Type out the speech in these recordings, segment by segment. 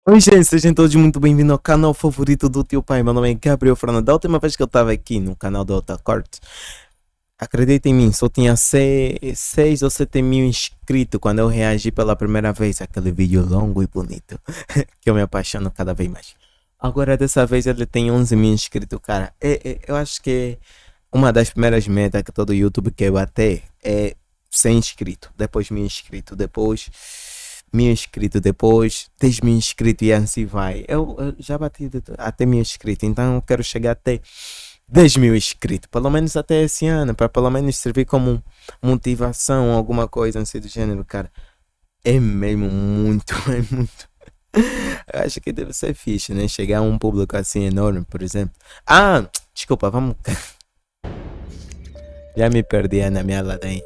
Oi, gente, sejam todos muito bem-vindos ao canal favorito do teu pai. Meu nome é Gabriel Fernando. Da última vez que eu estava aqui no canal do Otacorte, acredita em mim, só tinha 6 ou 7 mil inscritos quando eu reagi pela primeira vez àquele vídeo longo e bonito que eu me apaixono cada vez mais. Agora, dessa vez, ele tem 11 mil inscritos, cara. Eu acho que uma das primeiras metas que todo YouTube quer bater é 100 inscritos, depois 1000 inscritos, depois 1000 inscritos, depois 10 mil inscritos e assim vai. Eu já bati até 1000 inscritos, então eu quero chegar até 10 mil inscritos, pelo menos até esse ano, para pelo menos servir como motivação, alguma coisa assim do gênero, cara. É mesmo muito, é muito. Eu acho que deve ser fixe, né? Chegar a um público assim enorme, por exemplo. Ah, desculpa, vamos. Já me perdi na minha ladainha.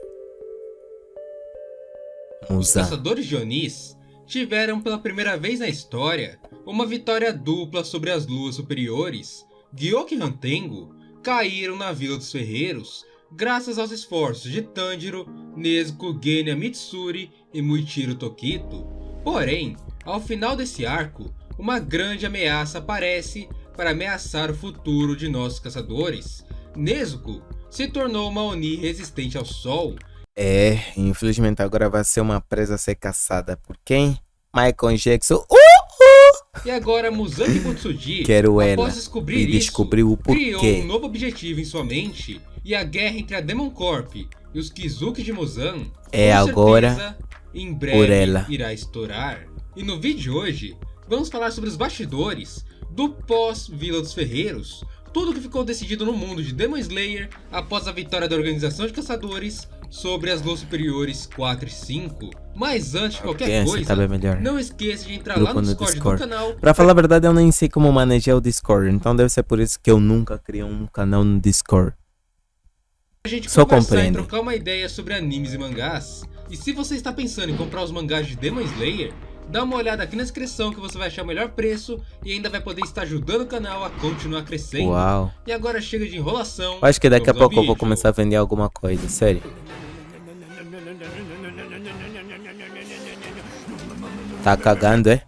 Os Musa. caçadores de Onis tiveram pela primeira vez na história uma vitória dupla sobre as luas superiores. Gyoki e Hantengo caíram na Vila dos Ferreiros graças aos esforços de Tanjiro, Nezuko, Genya Mitsuri e Muichiro Tokito. Porém, ao final desse arco, uma grande ameaça aparece para ameaçar o futuro de nossos caçadores. Nezuko se tornou uma Oni resistente ao sol. Infelizmente agora vai ser uma presa a ser caçada por quem? Michael Jackson. E agora Muzan Butsuji, Quero ela. após descobrir E isso, descobriu o criou porquê. um novo objetivo em sua mente, e a guerra entre a Demon Corp e os Kizuki de Muzan, É com agora certeza, em por breve ela. irá estourar. E no vídeo de hoje, vamos falar sobre os bastidores do pós-Vila dos Ferreiros, tudo que ficou decidido no mundo de Demon Slayer após a vitória da Organização de Caçadores sobre as Luas Superiores 4 e 5. Mas antes de qualquer Esse coisa, tá bem melhor. não esqueça de entrar lá Grupo no no Discord do Discord. canal. Pra falar a verdade, eu nem sei como manejar o Discord. Então deve ser por isso que eu nunca criei um canal no Discord. A gente Só conversar e compreende. trocar uma ideia sobre animes e mangás. E se você está pensando em comprar os mangás de Demon Slayer, dá uma olhada aqui na descrição que você vai achar o melhor preço e ainda vai poder estar ajudando o canal a continuar crescendo. Uau. E agora chega de enrolação. Acho que daqui a vamos ao pouco eu vou vídeo. começar a vender alguma coisa, sério. Tá cagando, é?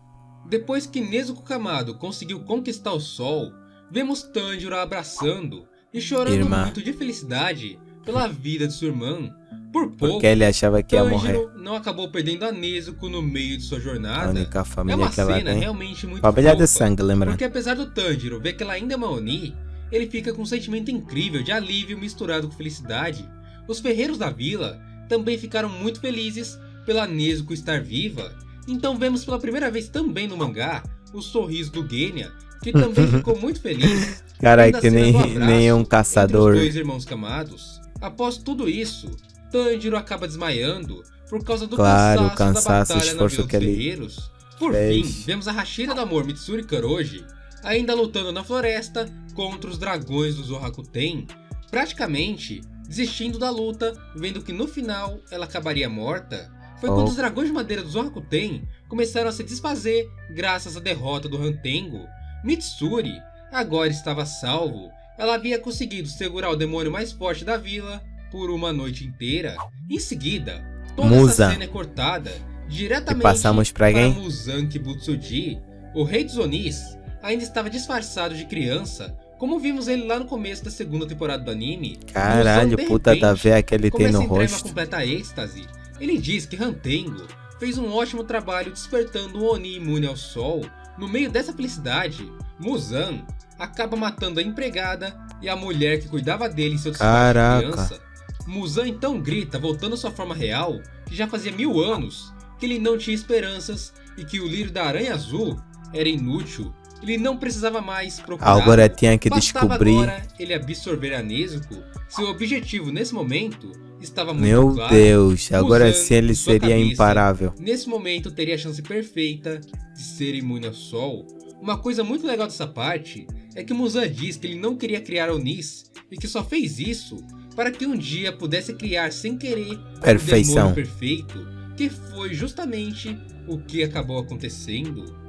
Depois que Nezuko Kamado conseguiu conquistar o sol, vemos Tanjiro a abraçando e chorando Irmã. muito de felicidade pela vida de sua irmã. Por pouco, Porque ele achava que ia morrer. Tanjiro não acabou perdendo a Nezuko no meio de sua A jornada. única É família uma que ela cena tem. realmente muito Família de fofa, sangue, lembrando. porque apesar do Tanjiro ver que ela ainda é uma Oni, ele fica com um sentimento incrível de alívio misturado com felicidade. Os ferreiros da vila também ficaram muito felizes pela Nezuko estar viva. Então vemos pela primeira vez também no mangá o sorriso do Genya, que também ficou muito feliz. Cara, vendo a que cena do nem abraço um caçador. Entre os dois irmãos Kamados. Após tudo isso, Tanjiro acaba desmaiando por causa do Claro, o cansaço da cansaço, o batalha na esforço Vila que dos ele Ferreiros. Por fez. fim, vemos a Hashira do Amor Mitsuri Karoji ainda lutando na floresta contra os dragões do Zorakuten, praticamente desistindo da luta, vendo que no final ela acabaria morta. Foi quando os dragões de madeira do Zorakuten começaram a se desfazer graças à derrota do Hantengo. Mitsuri agora estava salvo. Ela havia conseguido segurar o demônio mais forte da vila por uma noite inteira. Em seguida, toda Musa. essa cena é cortada diretamente E passamos pra quem? Muzan Kibutsuji. O rei dos Onis ainda estava disfarçado de criança, como vimos ele lá no começo da segunda temporada do anime. Caralho, Muzan, de puta da repente, véia que ele tem começa no a entrar em uma rosto. completa êxtase. Ele diz que Hantengo fez um ótimo trabalho despertando um Oni imune ao sol. No meio dessa felicidade, Muzan acaba matando a empregada e a mulher que cuidava dele em seu disfarce de Caraca. criança. Muzan então grita, voltando à sua forma real, que já fazia 1000 anos, que ele não tinha esperanças e que o lírio da Aranha Azul era inútil. Ele não precisava mais procurar. Agora tinha que Bastava descobrir. agora ele absorver a Nezuko. Seu objetivo nesse momento estava muito Meu claro. Deus, agora Muzan, sim ele em sua seria cabeça, imparável. Nesse momento teria a chance perfeita de ser imune ao sol. Uma coisa muito legal dessa parte é que Muzan diz que ele não queria criar Onis e que só fez isso para que um dia pudesse criar sem querer Perfeição. o demônio perfeito, que foi justamente o que acabou acontecendo.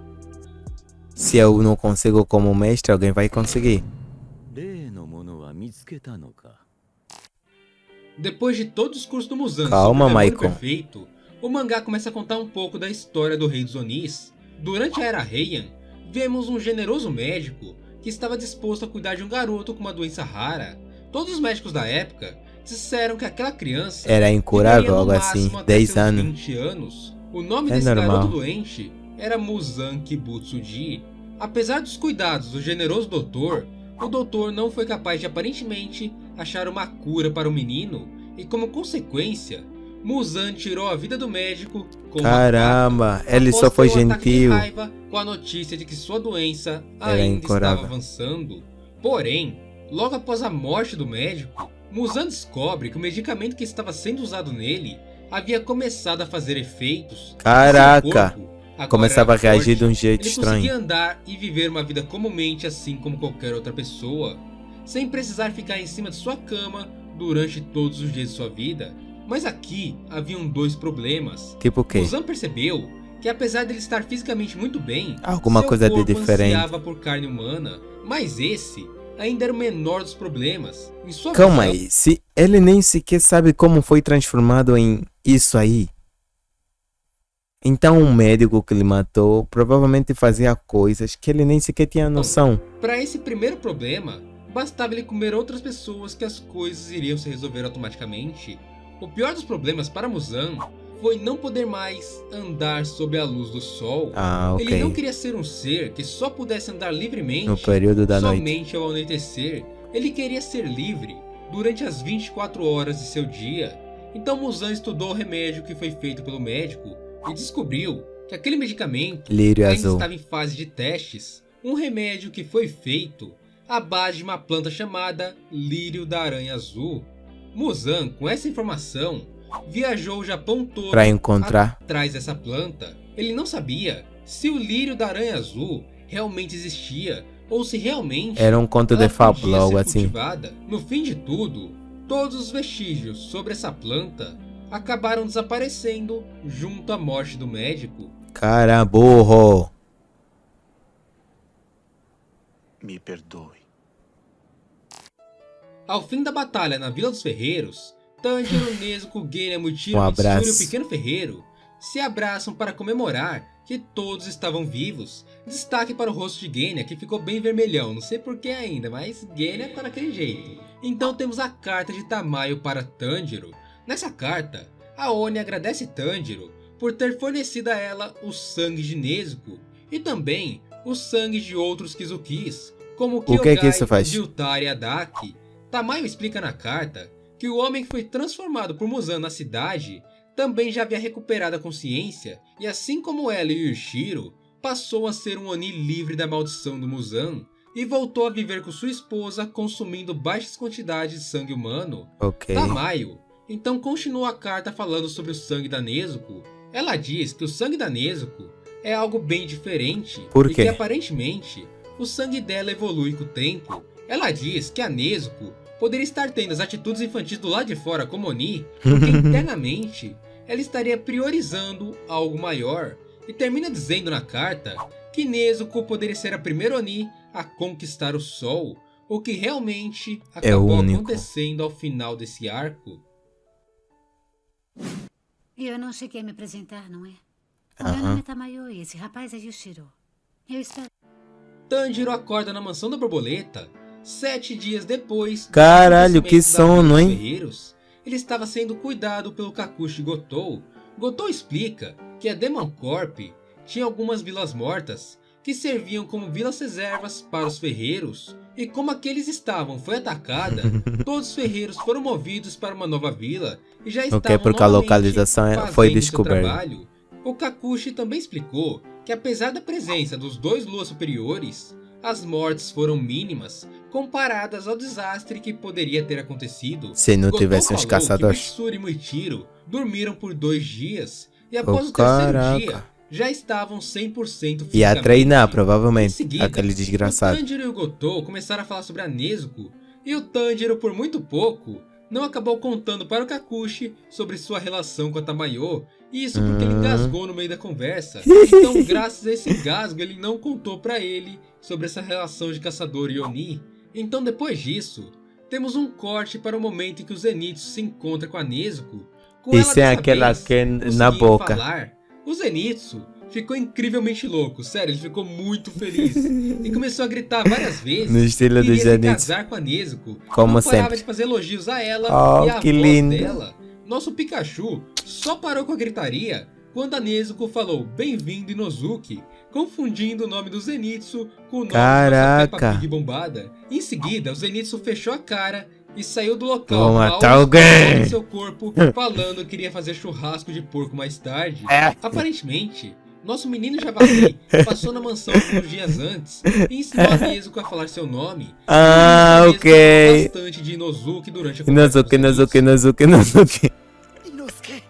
Se eu não consigo como mestre, alguém vai conseguir. Depois de todo o discurso do Muzan Calma, sobre o demônio Michael. perfeito, o mangá começa a contar um pouco da história do Rei dos Onis, Durante a Era Heian, vemos um generoso médico que estava disposto a cuidar de um garoto com uma doença rara. Todos os médicos da época disseram que aquela criança Era incurável, viveria no algo assim, máximo até 10 seus anos. 20 anos. O nome É desse normal. garoto doente era Muzan Kibutsuji. Apesar dos cuidados do generoso doutor, o doutor não foi capaz de aparentemente achar uma cura para o menino e, como consequência, Muzan tirou a vida do médico com uma Caramba, faca, ele após só foi ter um ataque de gentil. raiva com a notícia de que sua doença Era ainda estava incurável. avançando. Porém, logo após a morte do médico, Muzan descobre que o medicamento que estava sendo usado nele havia começado a fazer efeitos. Caraca, Seu corpo agora começava a era reagir forte, de um jeito ele estranho. conseguia andar e viver uma vida comumente assim como qualquer outra pessoa, sem precisar ficar em cima de sua cama durante todos os dias de sua vida. Mas aqui haviam dois problemas. Tipo o quê? Muzan percebeu que, apesar de ele estar fisicamente muito bem, Alguma seu coisa de corpo diferente. ansiava por carne humana. Mas esse ainda era o menor dos problemas. Em sua Calma visão, aí, se ele nem sequer sabe como foi transformado em isso aí. Então o médico que ele matou provavelmente fazia coisas que ele nem sequer tinha noção. para esse primeiro problema, bastava ele comer outras pessoas que as coisas iriam se resolver automaticamente. O pior dos problemas para Muzan foi não poder mais andar sob a luz do sol. Ah, Ele não ok. queria ser um ser que só pudesse andar livremente No período da noite. somente ao anoitecer. Ele queria ser livre durante as 24 horas de seu dia. Então Muzan estudou o remédio que foi feito pelo médico e descobriu que aquele medicamento Lírio ainda azul. estava em fase de testes. Um remédio que foi feito à base de uma planta chamada lírio da aranha azul. Muzan, com essa informação, viajou o Japão todo Pra encontrar. atrás dessa planta. Ele não sabia se o lírio da aranha azul realmente existia ou se realmente Era um conto de ela fábula, podia algo ser assim. cultivada. No fim de tudo, todos os vestígios sobre essa planta acabaram desaparecendo junto à morte do médico. Cara, burro. Me perdoe. Ao fim da batalha na Vila dos Ferreiros, Tanjiro, Nezuko, Genya, Muichiro, Um Mitsuru e abraço. o Pequeno Ferreiro se abraçam para comemorar que todos estavam vivos. Destaque para o rosto de Genya, que ficou bem vermelhão, não sei porquê ainda, mas Genya tá daquele jeito. Então temos a carta de Tamayo para Tanjiro. Nessa carta, a Oni agradece Tanjiro por ter fornecido a ela o sangue de Nezuko e também o sangue de outros Kizukis, como O que é que Kyogai, isso faz? Gyutaro e Adaki. Tamayo explica na carta que o homem que foi transformado por Muzan na cidade também já havia recuperado a consciência e, assim como ela e Yushiro, passou a ser um Oni livre da maldição do Muzan e voltou a viver com sua esposa consumindo baixas quantidades de sangue humano. Ok. Tamayo então continua a carta falando sobre o sangue da Nezuko. Ela diz que o sangue da Nezuko é algo bem diferente Por e quê? que aparentemente o sangue dela evolui com o tempo. Ela diz que a Nezuko poderia estar tendo as atitudes infantis do lado de fora como Oni, porque internamente ela estaria priorizando algo maior, e termina dizendo na carta que Nezuko poderia ser a primeira Oni a conquistar o sol, o que realmente acabou único. acontecendo ao final desse arco. Eu não cheguei a me apresentar, não é? O Aham. meu nome é Tamayo e esse rapaz é Yushiro. Eu espero... Tanjiro acorda na mansão da borboleta 7 dias depois do Caralho, que acontecimento da sono, Vila dos hein? Ferreiros. Ele estava sendo cuidado pelo Kakushi Gotou. Gotou explica que a Demon Corp tinha algumas vilas mortas que serviam como vilas reservas para os ferreiros, e como aqueles estavam foi atacada, todos os ferreiros foram movidos para uma nova vila e já estavam porque a novamente localização foi fazendo seu descoberta. trabalho. O Kakushi também explicou que, apesar da presença dos dois luas superiores, as mortes foram mínimas comparadas ao desastre que poderia ter acontecido. Se não Gotou tivesse uns falou caçadores. que Mitsuru e Muichiro dormiram por 2 dias e após Oh, o terceiro caraca. dia já estavam 100% fisicamente. Ia treinar, Em provavelmente. seguida, Aquele o desgraçado. Tanjiro e o Gotou começaram a falar sobre a Nezuko, e o Tanjiro, por muito pouco, não acabou contando para o Kakushi sobre sua relação com a Tamayo, e isso porque ele engasgou no meio da conversa. Então, graças a esse engasgo, ele não contou para ele sobre essa relação de caçador e Oni. Então, depois disso, temos um corte para o momento em que o Zenitsu se encontra com a Nezuko, com E ela sem dessa aquela vez que na conseguindo boca. falar. O Zenitsu ficou incrivelmente louco, sério, ele ficou muito feliz. E começou a gritar várias vezes No estilo que do iria se Zenitsu. casar com a Nezuko. Como Não parava sempre. de fazer elogios a ela Oh, e a que voz lindo. dela. Nosso Pikachu só parou com a gritaria quando a Nezuko falou "Bem-vindo Inosuke", confundindo o nome do Zenitsu com o nome Caraca. da nossa Peppa Pig bombada. Em seguida, o Zenitsu fechou a cara e saiu do local Vou com a matar alma alguém. no seu corpo, falando que iria fazer churrasco de porco mais tarde. É. Aparentemente, nosso menino Javali passou na mansão alguns dias antes e ensinou a Nezuko a falar seu nome. Ah, E a Nezuko ok. falou bastante de Inosuke durante a conversa Inosuke, com o Inosuke, Zenitsu. Inosuke, Inosuke. Inosuke.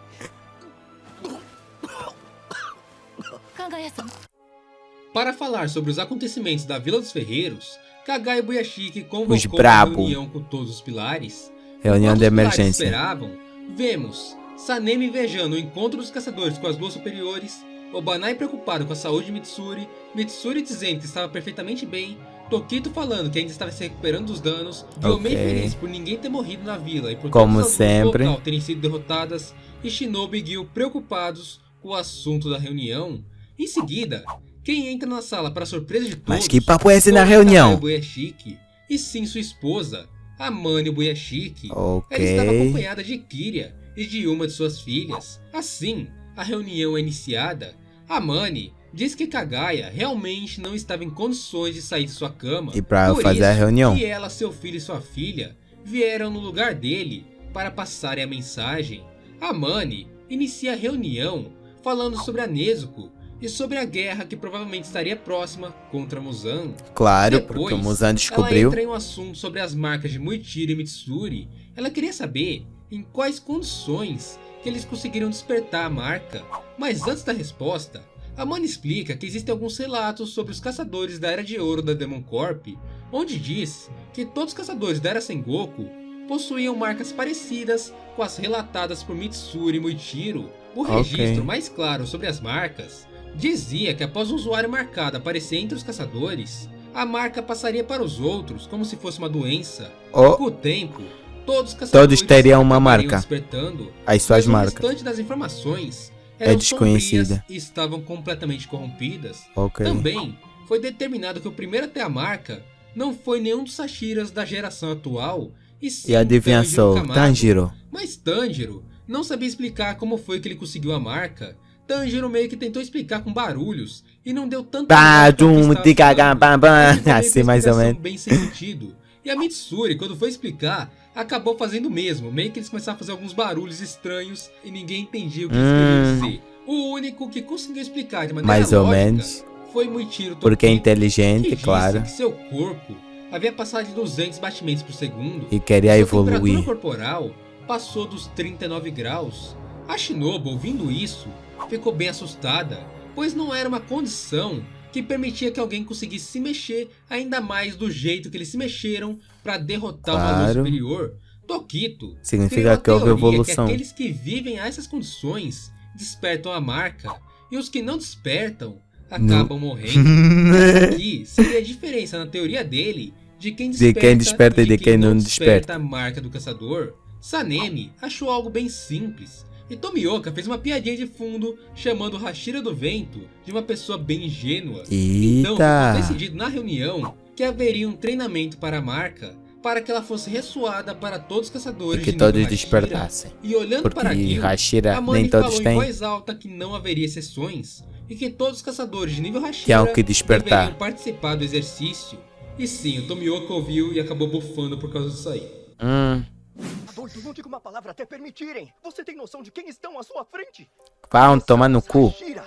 Para falar sobre os acontecimentos da Vila dos Ferreiros, Kagai Buyashiki Os convocou uma brabo. reunião com todos os pilares. Reunião Enquanto de os pilares emergência. esperavam, vemos Sanemi invejando o encontro dos caçadores com as luas superiores, Obanai preocupado com a saúde de Mitsuri, Mitsuri dizendo que estava perfeitamente bem, Tokito falando que ainda estava se recuperando dos danos, Gyomei Ok. feliz por ninguém ter morrido na vila e por Como todas as luas do sempre. local terem sido derrotadas, e Shinobu e Gil preocupados com o assunto da reunião. Em seguida, quem entra na sala para surpresa de todos... Mas que papo é esse na foi reunião? Kagai Buyashiki, e sim sua esposa, Amane Buyashiki. Ok. Ela estava acompanhada de Kiria e de uma de suas filhas. Assim, a reunião é iniciada. Amane diz que Kagaya realmente não estava em condições de sair de sua cama. E pra por fazer a isso reunião. que ela, seu filho e sua filha vieram no lugar dele para passarem a mensagem. Amane inicia a reunião falando sobre a Nezuko e sobre a guerra que provavelmente estaria próxima contra Muzan. Claro, Depois, porque o Muzan ela descobriu. entra em um assunto sobre as marcas de Muichiro e Mitsuri. Ela queria saber em quais condições que eles conseguiram despertar a marca. Mas antes da resposta, a Mani explica que existem alguns relatos sobre os caçadores da Era de Ouro da Demon Corp, onde diz que todos os caçadores da Era Sengoku possuíam marcas parecidas com as relatadas por Mitsuri e Muichiro. O Ok. registro mais claro sobre as marcas dizia que após um usuário marcado aparecer entre os caçadores, a marca passaria para os outros como se fosse uma doença. Oh, Com o tempo, todos os caçadores Todos teriam uma acabariam marca. despertando, as suas mas o marcas. restante das informações É eram desconhecida. sombrias e estavam completamente corrompidas. Ok. Também foi determinado que o primeiro a ter a marca não foi nenhum dos Sashiras da geração atual, e sim E adivinha Tanjiro só, Kamado. Tanjiro. Mas Tanjiro não sabia explicar como foi que ele conseguiu a marca. Tanjiro meio que tentou explicar com barulhos e não deu tanto Badum, digaga, babam. Assim mais ou menos. bem sem sentido. E a Mitsuri, quando foi explicar, acabou fazendo o mesmo. Meio que eles começaram a fazer alguns barulhos estranhos e ninguém entendia o que eles queriam dizer. O único que conseguiu explicar de maneira Mais ou lógica menos. foi Muichiro Porque é Tokito, inteligente, que disse claro. que seu corpo havia passado de 200 batimentos por segundo. E queria Sua temperatura evoluir. corporal passou dos 39 graus. A Shinobu, ouvindo isso, ficou bem assustada, pois não era uma condição que permitia que alguém conseguisse se mexer ainda mais do jeito que eles se mexeram para derrotar uma luz Claro. superior. Tokito Significa criou a que houve teoria evolução. que aqueles que vivem a essas condições despertam a marca, e os que não despertam acabam morrendo. Essa aqui seria a diferença na teoria dele de quem desperta, e de quem não desperta. a marca do caçador. Sanemi achou algo bem simples, e Tomioka fez uma piadinha de fundo chamando Hashira do Vento de uma pessoa bem ingênua. Então Eita. ficou decidido na reunião que haveria um treinamento para a marca para que ela fosse ressoada para todos os E caçadores que de nível todos Hashira. despertassem. E olhando para Porque Gil, Hashira a Mani nem todos falou em têm. voz alta que não haveria exceções e que todos os caçadores de nível Hashira Que é o que despertar. deveriam participar do exercício. E sim, o Tomioka ouviu e acabou bufando por causa disso aí. Doido, não diga uma palavra até permitirem. Você tem noção de quem estão à sua frente? Vão tomar no cu. Hashira.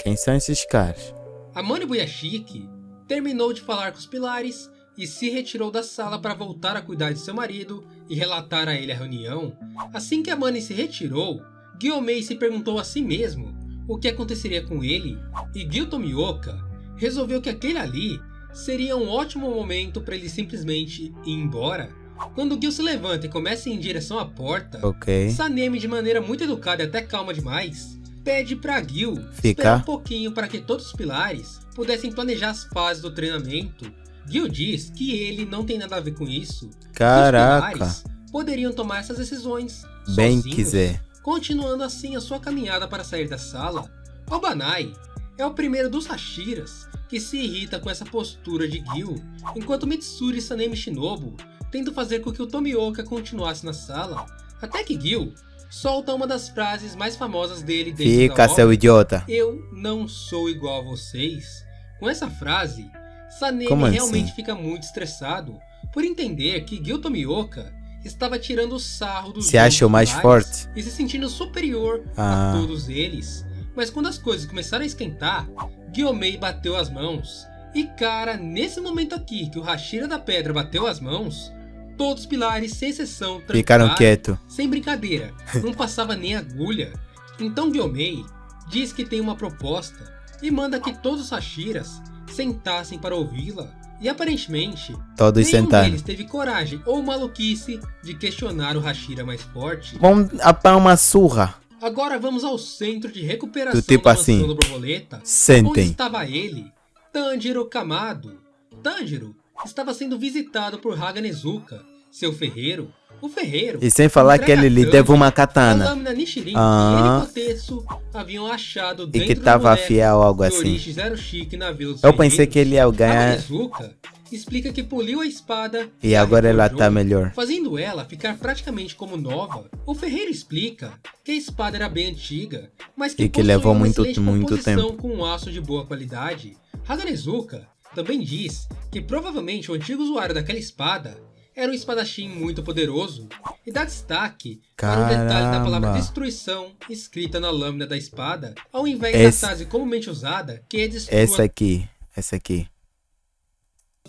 Quem são esses caras? A Mani Buyashiki terminou de falar com os pilares e se retirou da sala para voltar a cuidar de seu marido e relatar a ele a reunião. Assim que a Mani se retirou, Gyomei se perguntou a si mesmo o que aconteceria com ele, e Gil Tomioka resolveu que aquele ali seria um ótimo momento para ele simplesmente ir embora. Quando Gil se levanta e começa a ir em direção à porta, Ok. Sanemi, de maneira muito educada e até calma demais, pede pra Gil Fica. esperar um pouquinho para que todos os pilares pudessem planejar as fases do treinamento. Gil diz que ele não tem nada a ver com isso. Que os Caraca. pilares poderiam tomar essas decisões Bem sozinhos. quiser. Continuando assim a sua caminhada para sair da sala, Obanai é o primeiro dos Hashiras que se irrita com essa postura de Gil, enquanto Mitsuri Sanemi Shinobu tenta fazer com que o Tomioka continuasse na sala, até que Gil solta uma das frases mais famosas dele dentro Fica, da seu obra: idiota. "Eu não sou igual a vocês." Com essa frase, Sanemi Como assim? realmente fica muito estressado por entender que Gil Tomioka estava tirando o sarro dos Se acha o mais rivais forte? e se sentindo superior Ah. a todos eles. Mas quando as coisas começaram a esquentar, Gyomei bateu as mãos. E cara, nesse momento aqui que o Hashira da Pedra bateu as mãos, todos os pilares, sem exceção, Ficaram trancaram. quietos. Sem brincadeira, não passava nem agulha. Então Gyomei diz que tem uma proposta e manda que todos os Hashiras sentassem para ouvi-la. E aparentemente, Todos nenhum sentaram. deles teve coragem ou maluquice de questionar o Hashira mais forte. Vamos apar uma surra. Agora vamos ao centro de recuperação Do tipo da assim, mansão do borboleta, onde sentem. estava ele, Tanjiro Kamado. Tanjiro estava sendo visitado por Haganezuka, seu ferreiro. O ferreiro E sem falar que ele lhe deve uma a katana. lâmina Nishirin Ah. que ele e Kotetsu haviam achado E dentro que do tava boneco fiel, algo de assim. Orishi Zero Shiki na Vila dos Eu pensei Ferreiros. que ele ia ganhar Haganezuka explica que poliu a espada e a agora ela reforjou, tá melhor. fazendo ela ficar praticamente como nova. O ferreiro explica que a espada era bem antiga, mas que E que possuía levou uma muito excelente tempo. composição com um aço de boa qualidade. Haganezuka também diz que provavelmente o antigo usuário daquela espada era um espadachim muito poderoso e dá destaque para o detalhe da palavra Caramba. destruição escrita na lâmina da espada, ao invés Esse- da frase comumente usada, que é destrua Essa aqui.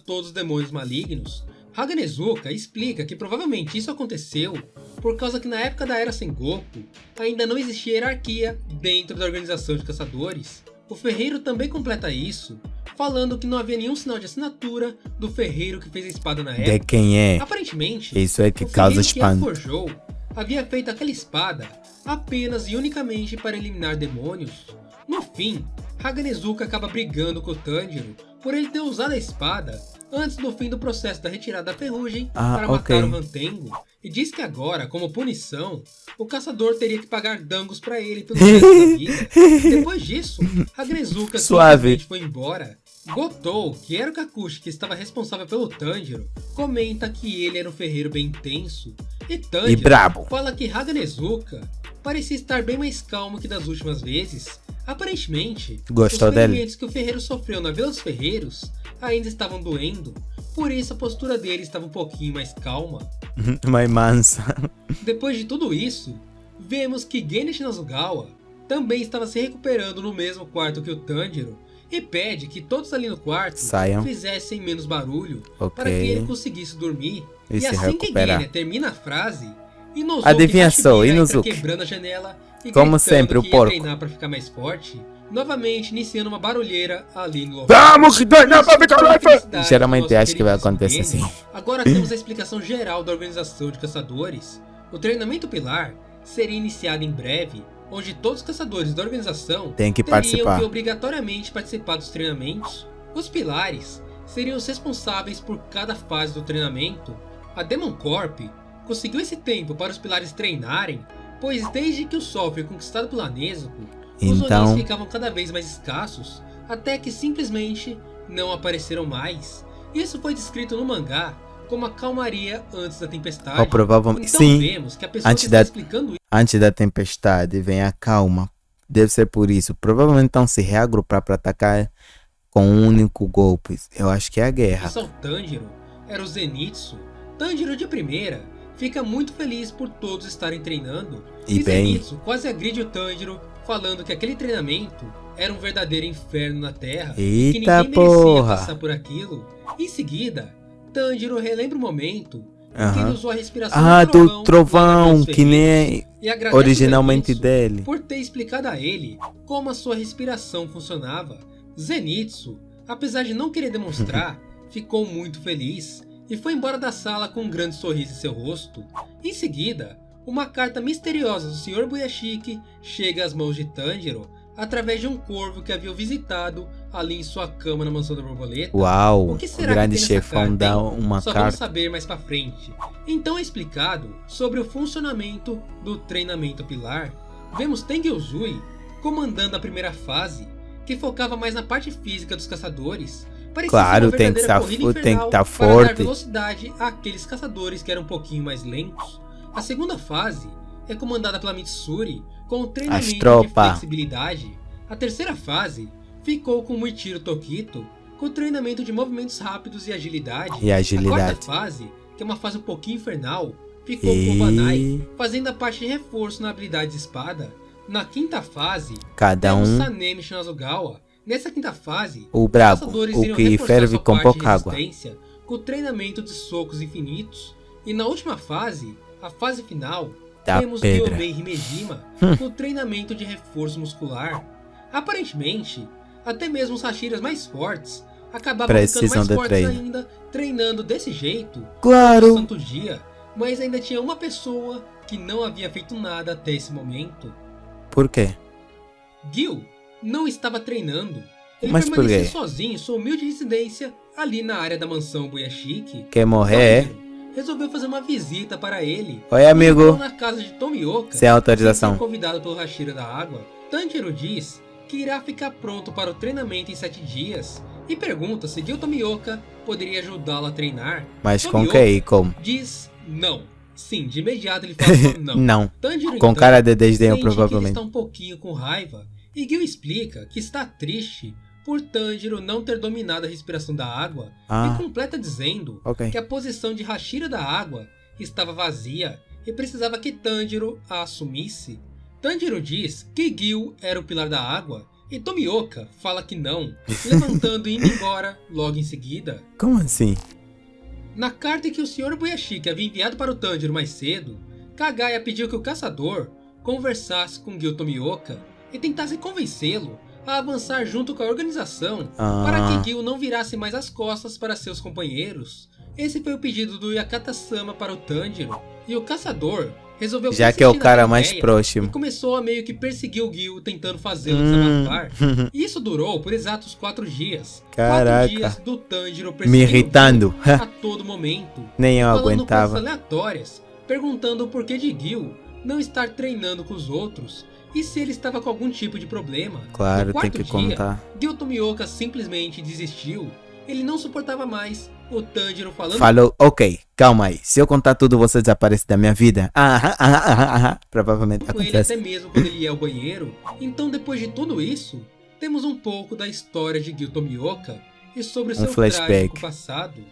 todos os demônios malignos. Haganezuka explica que provavelmente isso aconteceu por causa que na época da Era Sengoku ainda não existia hierarquia dentro da organização de caçadores. O ferreiro também completa isso, falando que não havia nenhum sinal de assinatura do ferreiro que fez a espada na De época. quem é? Aparentemente, Isso é que o causa ferreiro que a espanto. forjou havia feito aquela espada apenas e unicamente para eliminar demônios. No fim, Haganezuka acaba brigando com o Tanjiro por ele ter usado a espada antes do fim do processo da retirada da ferrugem para ok. matar o Rantengo, e diz que agora, como punição, o caçador teria que pagar dangos para ele pelo resto da vida. Depois disso, Haganezuka Suave. simplesmente foi embora. Gotou, que era o Kakushi que estava responsável pelo Tanjiro, comenta que ele era um ferreiro bem intenso, e Tanjiro E brabo. fala que Haganezuka parecia estar bem mais calmo que das últimas vezes. Aparentemente, Gostou os dele? ferimentos que o ferreiro sofreu na Vila dos Ferreiros ainda estavam doendo, por isso a postura dele estava um pouquinho mais calma. Mais mansa. Depois de tudo isso, vemos que Genichi Nazugawa também estava se recuperando no mesmo quarto que o Tanjiro e pede que todos ali no quarto Saiam. fizessem menos barulho Ok. para que ele conseguisse dormir. E E se assim que recuperar. Genya termina a frase, Inosuke Adivinha só, Hashimura entra Inosuke. quebrando a janela e Como gritando sempre, o que ia porco. treinar para ficar mais forte, novamente iniciando uma barulheira ali no local. Vamos treinar pra ficar mais forte! Felicidade Geralmente do nosso acho que vai queridíssimo acontecer Genya. assim. Agora temos a explicação geral da organização de caçadores. O treinamento pilar seria iniciado em breve, onde todos os caçadores da organização Tem que teriam participar. que obrigatoriamente participar dos treinamentos. Os pilares seriam os responsáveis por cada fase do treinamento. A Demon Corp conseguiu esse tempo para os pilares treinarem, pois desde que o Sol foi conquistado pela Nezuko, os Então- Onis ficavam cada vez mais escassos, até que simplesmente não apareceram mais. Isso foi descrito no mangá como a calmaria antes da tempestade. Ou provavelmente. Então Sim, vemos que a pessoa antes que está da- explicando antes da tempestade vem a calma. Deve ser por isso. Provavelmente então se reagrupar para atacar com um único golpe. Eu acho que é a guerra. isso ao Tanjiro era o Zenitsu. Tanjiro de primeira fica muito feliz por todos estarem treinando. E bem. Zenitsu quase agride o Tanjiro, falando que aquele treinamento era um verdadeiro inferno na Terra e que Eita ninguém merecia porra! passar por aquilo. Em seguida, Tanjiro relembra o momento em que ele Aham. usou a respiração Ah, do do trovão, que nem e agradece originalmente Zenitsu dele. por ter explicado a ele como a sua respiração funcionava. Zenitsu, apesar de não querer demonstrar, ficou muito feliz e foi embora da sala com um grande sorriso em seu rosto. Em seguida, uma carta misteriosa do Sr. Buyashiki chega às mãos de Tanjiro, através de um corvo que havia o visitado ali em sua cama na mansão da borboleta. Uau, O que o será grande que tem nessa chefão carta, dá hein? uma Só vamos carta. saber mais pra frente. Então é explicado sobre o funcionamento do treinamento pilar. Vemos Tengen Uzui comandando a primeira fase, que focava mais na parte física dos caçadores. Parecia Claro, ser uma tem que verdadeira estar corrida tem que infernal estar para dar forte. velocidade àqueles caçadores que eram um pouquinho mais lentos. A segunda fase é comandada pela Mitsuri, com o treinamento de tropa. flexibilidade. A terceira fase ficou com Muichiro Tokito, com o treinamento de movimentos rápidos e agilidade. E A agilidade. quarta fase, que é uma fase um pouquinho infernal, ficou com o Banai, E fazendo a parte de reforço na habilidade de espada. Na quinta fase, cada temos um, Sanemi Shinazugawa. Nessa quinta fase, o os brabo, caçadores o iriam que reforçar ferve sua com parte de pouca água. resistência com o treinamento de socos infinitos. E na última fase, a fase final, Da temos pedra. Gyomei Himejima com o treinamento de reforço muscular. Aparentemente, até mesmo os Hashiras mais fortes acabavam ficando Precisam mais de fortes treino. ainda, treinando desse jeito todo Claro, santo dia. Mas ainda tinha uma pessoa que não havia feito nada até esse momento. por quê? Gil não estava treinando. Ele Mas por permanecia quê? sozinho em sua humilde residência ali na área da mansão Boyashiki. Quer morrer? Tanjiro resolveu fazer uma visita para ele. Oi, E amigo. entrou na casa de Tomioka, Sem autorização. sem ser convidado pelo Hashira da Água. Tanjiro diz que irá ficar pronto para o treinamento em 7 dias e pergunta se Gil Tomioka poderia ajudá-lo a treinar. Mas com Tomioka que e como? diz não. Sim, de imediato ele fala não. Não, Tanjiro, com então, cara de desdém sente que ele provavelmente. está um pouquinho com raiva e Gil explica que está triste por Tanjiro não ter dominado a respiração da água Ah, e completa dizendo ok. que a posição de Hashira da água estava vazia e precisava que Tanjiro a assumisse. Tanjiro diz que Gil era o pilar da água e Tomioka fala que não, levantando e indo embora logo em seguida. Como assim? Na carta que o Sr. Boyashiki havia enviado para o Tanjiro mais cedo, Kagaya pediu que o caçador conversasse com Gil Tomioka e tentasse convencê-lo a avançar junto com a organização para Ah, que Gil não virasse mais as costas para seus companheiros. Esse foi o pedido do Yakata-sama para o Tanjiro, e o caçador resolveu já que é o persistir cara naquela mais ideia e próximo. começou a meio que perseguir o Gil, tentando fazê-lo desabafar. E isso durou por exatos 4 dias. 4 Caraca. dias do Tanjiro Me perseguindo irritando. Gil a todo momento. Nem eu Falando coisas aguentava. aleatórias, perguntando o porquê de Gil não estar treinando com os outros e se ele estava com algum tipo de problema. Claro, No tem quarto que dia, contar. Gil Tomioka simplesmente desistiu. Ele não suportava mais o Tanjiro falando Falou, ok, calma aí. Se eu contar tudo, você desaparece da minha vida. Provavelmente com ele acontece. até mesmo quando ele ia ao banheiro. Então, depois de tudo isso, temos um pouco da história de Gil Tomioka e sobre o seu flashback. trágico passado.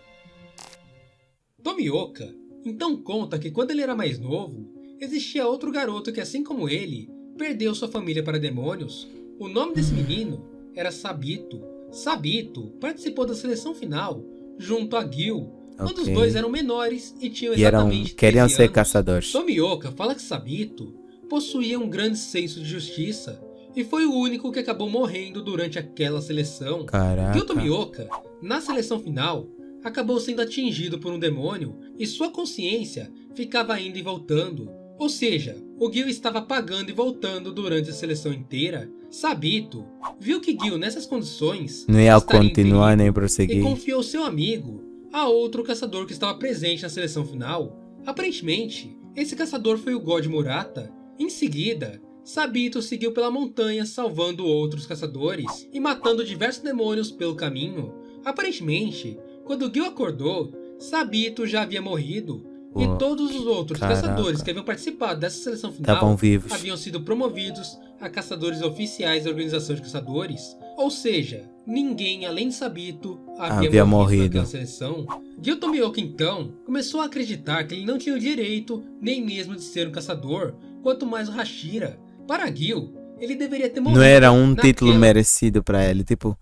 Tomioka então conta que quando ele era mais novo, existia outro garoto que, assim como ele, perdeu sua família para demônios. O nome desse menino era Sabito. Sabito participou da seleção final junto a Gil, quando os Ok. dois eram menores e tinham E eram, exatamente 13 queriam ser anos. caçadores. Tomioka fala que Sabito possuía um grande senso de justiça e foi o único que acabou morrendo durante aquela seleção. Caraca. Gil Tomioka, na seleção final, acabou sendo atingido por um demônio e sua consciência ficava indo e voltando. Ou seja, o Gil estava pagando e voltando durante a seleção inteira. Sabito viu que Gil, nessas condições, Não ia estaria em continuar perigo nem e prosseguir. confiou seu amigo a outro caçador que estava presente na seleção final. Aparentemente, esse caçador foi o God Murata. Em seguida, Sabito seguiu pela montanha salvando outros caçadores e matando diversos demônios pelo caminho. Aparentemente, quando Gil acordou, Sabito já havia morrido e Uou, todos os outros caraca. caçadores que haviam participado dessa seleção final Estavam vivos. haviam sido promovidos a caçadores oficiais da organização de caçadores. Ou seja, ninguém além de Sabito havia morrido naquela seleção. Gil Tomioka então começou a acreditar que ele não tinha o direito nem mesmo de ser um caçador, quanto mais o Hashira. Para Gil, ele deveria ter morrido. Não era um título naquela- merecido pra ele. Tipo,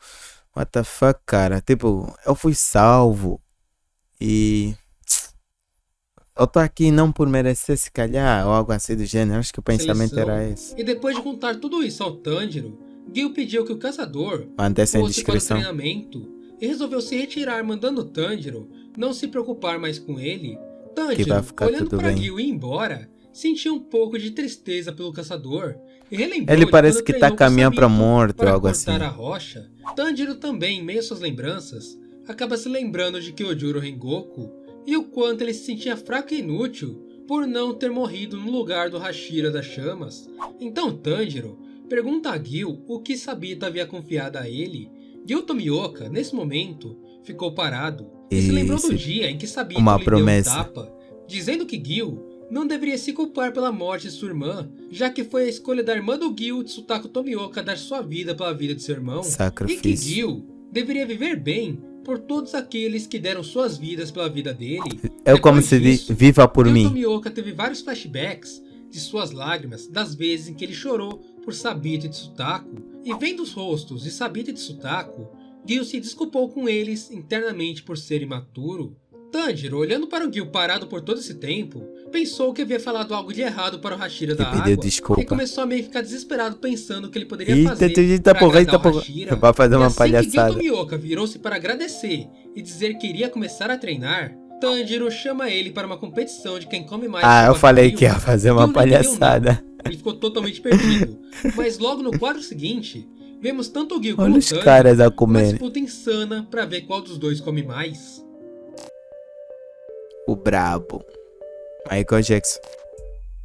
what the fuck, cara? Tipo, eu fui salvo. E eu tô aqui não por merecer, se calhar, ou algo assim do gênero. Acho que o pensamento seleção. era esse. E depois de contar tudo isso ao Tanjiro, Gil pediu que o caçador Mantesse em fosse para o descrição. treinamento e resolveu se retirar, mandando Tanjiro não se preocupar mais com ele. Que vai Tanjiro, ficar olhando tudo para bem. Gil ir embora, sentiu um pouco de tristeza pelo caçador e relembrou Ele de parece quando que tá treinou com caminhando pra Sabito morte ou para algo cortar assim. a rocha. Tanjiro também, em meio às suas lembranças, acaba se lembrando de Kyojuro Rengoku e o quanto ele se sentia fraco e inútil por não ter morrido no lugar do Hashira das Chamas. Então Tanjiro pergunta a Gil o que Sabito havia confiado a ele. Gil Tomioka, nesse momento, ficou parado e se lembrou do dia em que Sabito Uma lhe promessa. deu um tapa, dizendo que Gil não deveria se culpar pela morte de sua irmã, já que foi a escolha da irmã do Gil, Tsutako Tomioka, dar sua vida pela vida de seu irmão, e que Sacrifício. Gil deveria viver bem por todos aqueles que deram suas vidas pela vida dele. É como Depois se disso, viva por Gil mim. Tomioka teve vários flashbacks de suas lágrimas das vezes em que ele chorou por Sabito e Tsutako, e vendo os rostos de Sabito e Tsutako, Gil se desculpou com eles internamente por ser imaturo. Tanjiro, olhando para o Gil parado por todo esse tempo, pensou que havia falado algo de errado para o Hashira da pediu água desculpa. e começou a meio ficar desesperado pensando o que ele poderia Eita, fazer eita, para porra, agradar eita, o porra. Hashira. Vai fazer E uma assim que Gil palhaçada. Tomioka virou-se para agradecer e dizer que iria começar a treinar, Tanjiro chama ele para uma competição de quem come mais. Ah, eu sopa falei frio. que ia fazer Gil uma não entendeu palhaçada. nada. Ele ficou totalmente perdido. Mas logo no quadro seguinte, vemos tanto o Gil como Olha o os Tanjiro caras a uma comer. disputa insana para ver qual dos dois come mais. O brabo. Michael Jackson.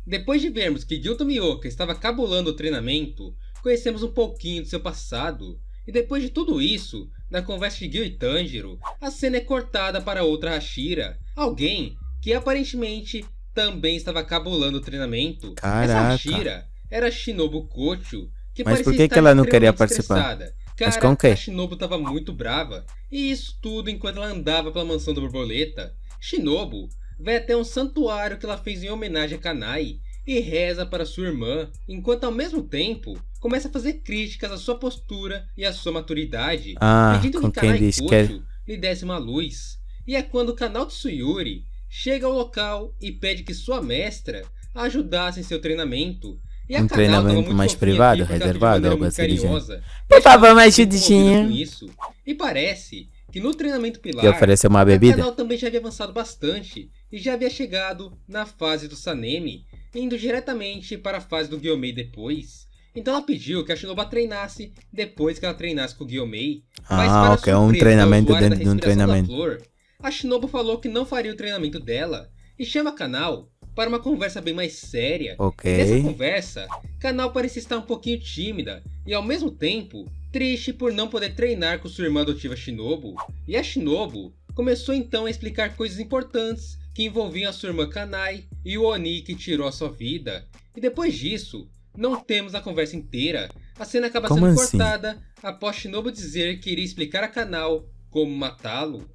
Depois de vermos que Gil Tomioka estava cabulando o treinamento, conhecemos um pouquinho de seu passado. E depois de tudo isso, na conversa de Gil e Tanjiro, a cena é cortada para outra Hashira, alguém que aparentemente também estava cabulando o treinamento. Caraca. Essa Hashira era Shinobu Kocho, que Mas parecia por que estar que ela não queria extremamente participar? estressada. Mas Cara, com quem? a Shinobu estava muito brava, e isso tudo enquanto ela andava pela mansão da borboleta. Shinobu vai até um santuário que ela fez em homenagem a Kanai e reza para sua irmã, enquanto ao mesmo tempo começa a fazer críticas à sua postura e à sua maturidade, pedindo com que quem Kanai diz que é- Kocho lhe desse uma luz. E é quando o canal Tsuyuri chega ao local e pede que sua mestra a ajudasse em seu treinamento. E a Um Kanao treinamento tava muito mais fofinha privado, aqui, porque ela reservado, de maneira algo muito assim do gênero. carinhosa. Por favor, me Muito ajudinha. movida com isso. E parece que no treinamento pilar, Que ofereceu uma a bebida? Kanao também já havia avançado bastante e já havia chegado na fase do Sanemi, indo diretamente para a fase do Gyomei depois. Então ela pediu que a Shinobu a treinasse depois que ela treinasse com o Gyomei. Mas para a ok, um surpresa treinamento da usuária dentro de um da respiração da treinamento. flor, a Shinobu falou que não faria o treinamento dela e chama a Kanao para uma conversa bem mais séria. Ok. E nessa conversa, Kanao parecia estar um pouquinho tímida e ao mesmo tempo triste por não poder treinar com sua irmã adotiva Shinobu. E a Shinobu começou então a explicar coisas importantes que envolviam a sua irmã Kanai e o Oni que tirou a sua vida. E depois disso, não temos a conversa inteira. A cena acaba Como sendo assim? cortada após Shinobu dizer que iria explicar a Kanao como matá-lo.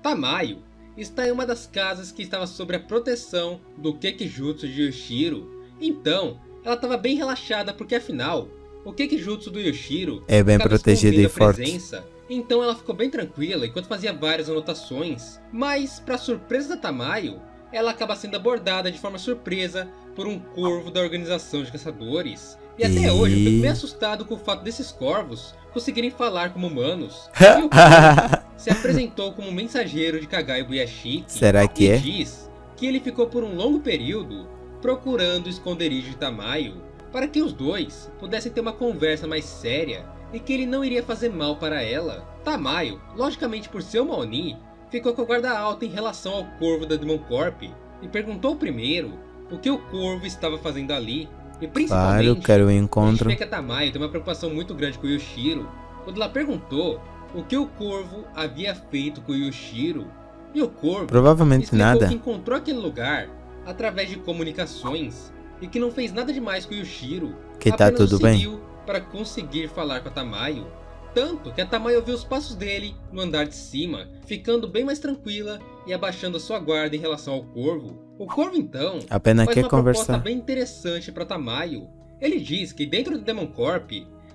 Tamayo está em uma das casas que estava sob a proteção do Kekijutsu de Yoshiro. Então, ela estava bem relaxada porque afinal, o Kekijutsu do Yoshiro É bem estava protegido escondendo e a forte. presença. Então ela ficou bem tranquila enquanto fazia várias anotações. Mas, para surpresa da Tamayo, ela acaba sendo abordada de forma surpresa por um corvo da organização de caçadores. E até hoje eu fico bem assustado com o fato desses corvos conseguirem falar como humanos. E o corvo se apresentou como mensageiro de Kagai Buyashiki. Será que e é? diz que ele ficou por um longo período procurando o esconderijo de Tamayo para que os dois pudessem ter uma conversa mais séria e que ele não iria fazer mal para ela. Tamayo, logicamente por ser uma Oni, ficou com a guarda alta em relação ao corvo da Demon Corp e perguntou primeiro o que o corvo estava fazendo ali. E principalmente, Claro, quero um a gente encontro. vê que a Tamayo tem uma preocupação muito grande com o Yoshiro quando ela perguntou o que o corvo havia feito com o Yoshiro. E o corvo Provavelmente explicou nada. que encontrou aquele lugar através de comunicações e que não fez nada demais com o Yoshiro. Que tá apenas tudo o bem. seguiu para conseguir falar com a Tamayo. Tanto que a Tamayo ouviu os passos dele no andar de cima, ficando bem mais tranquila e abaixando a sua guarda em relação ao corvo. O corvo então Apenas faz quer uma proposta conversar. bem interessante para Tamayo. Ele diz que dentro do Demon Corp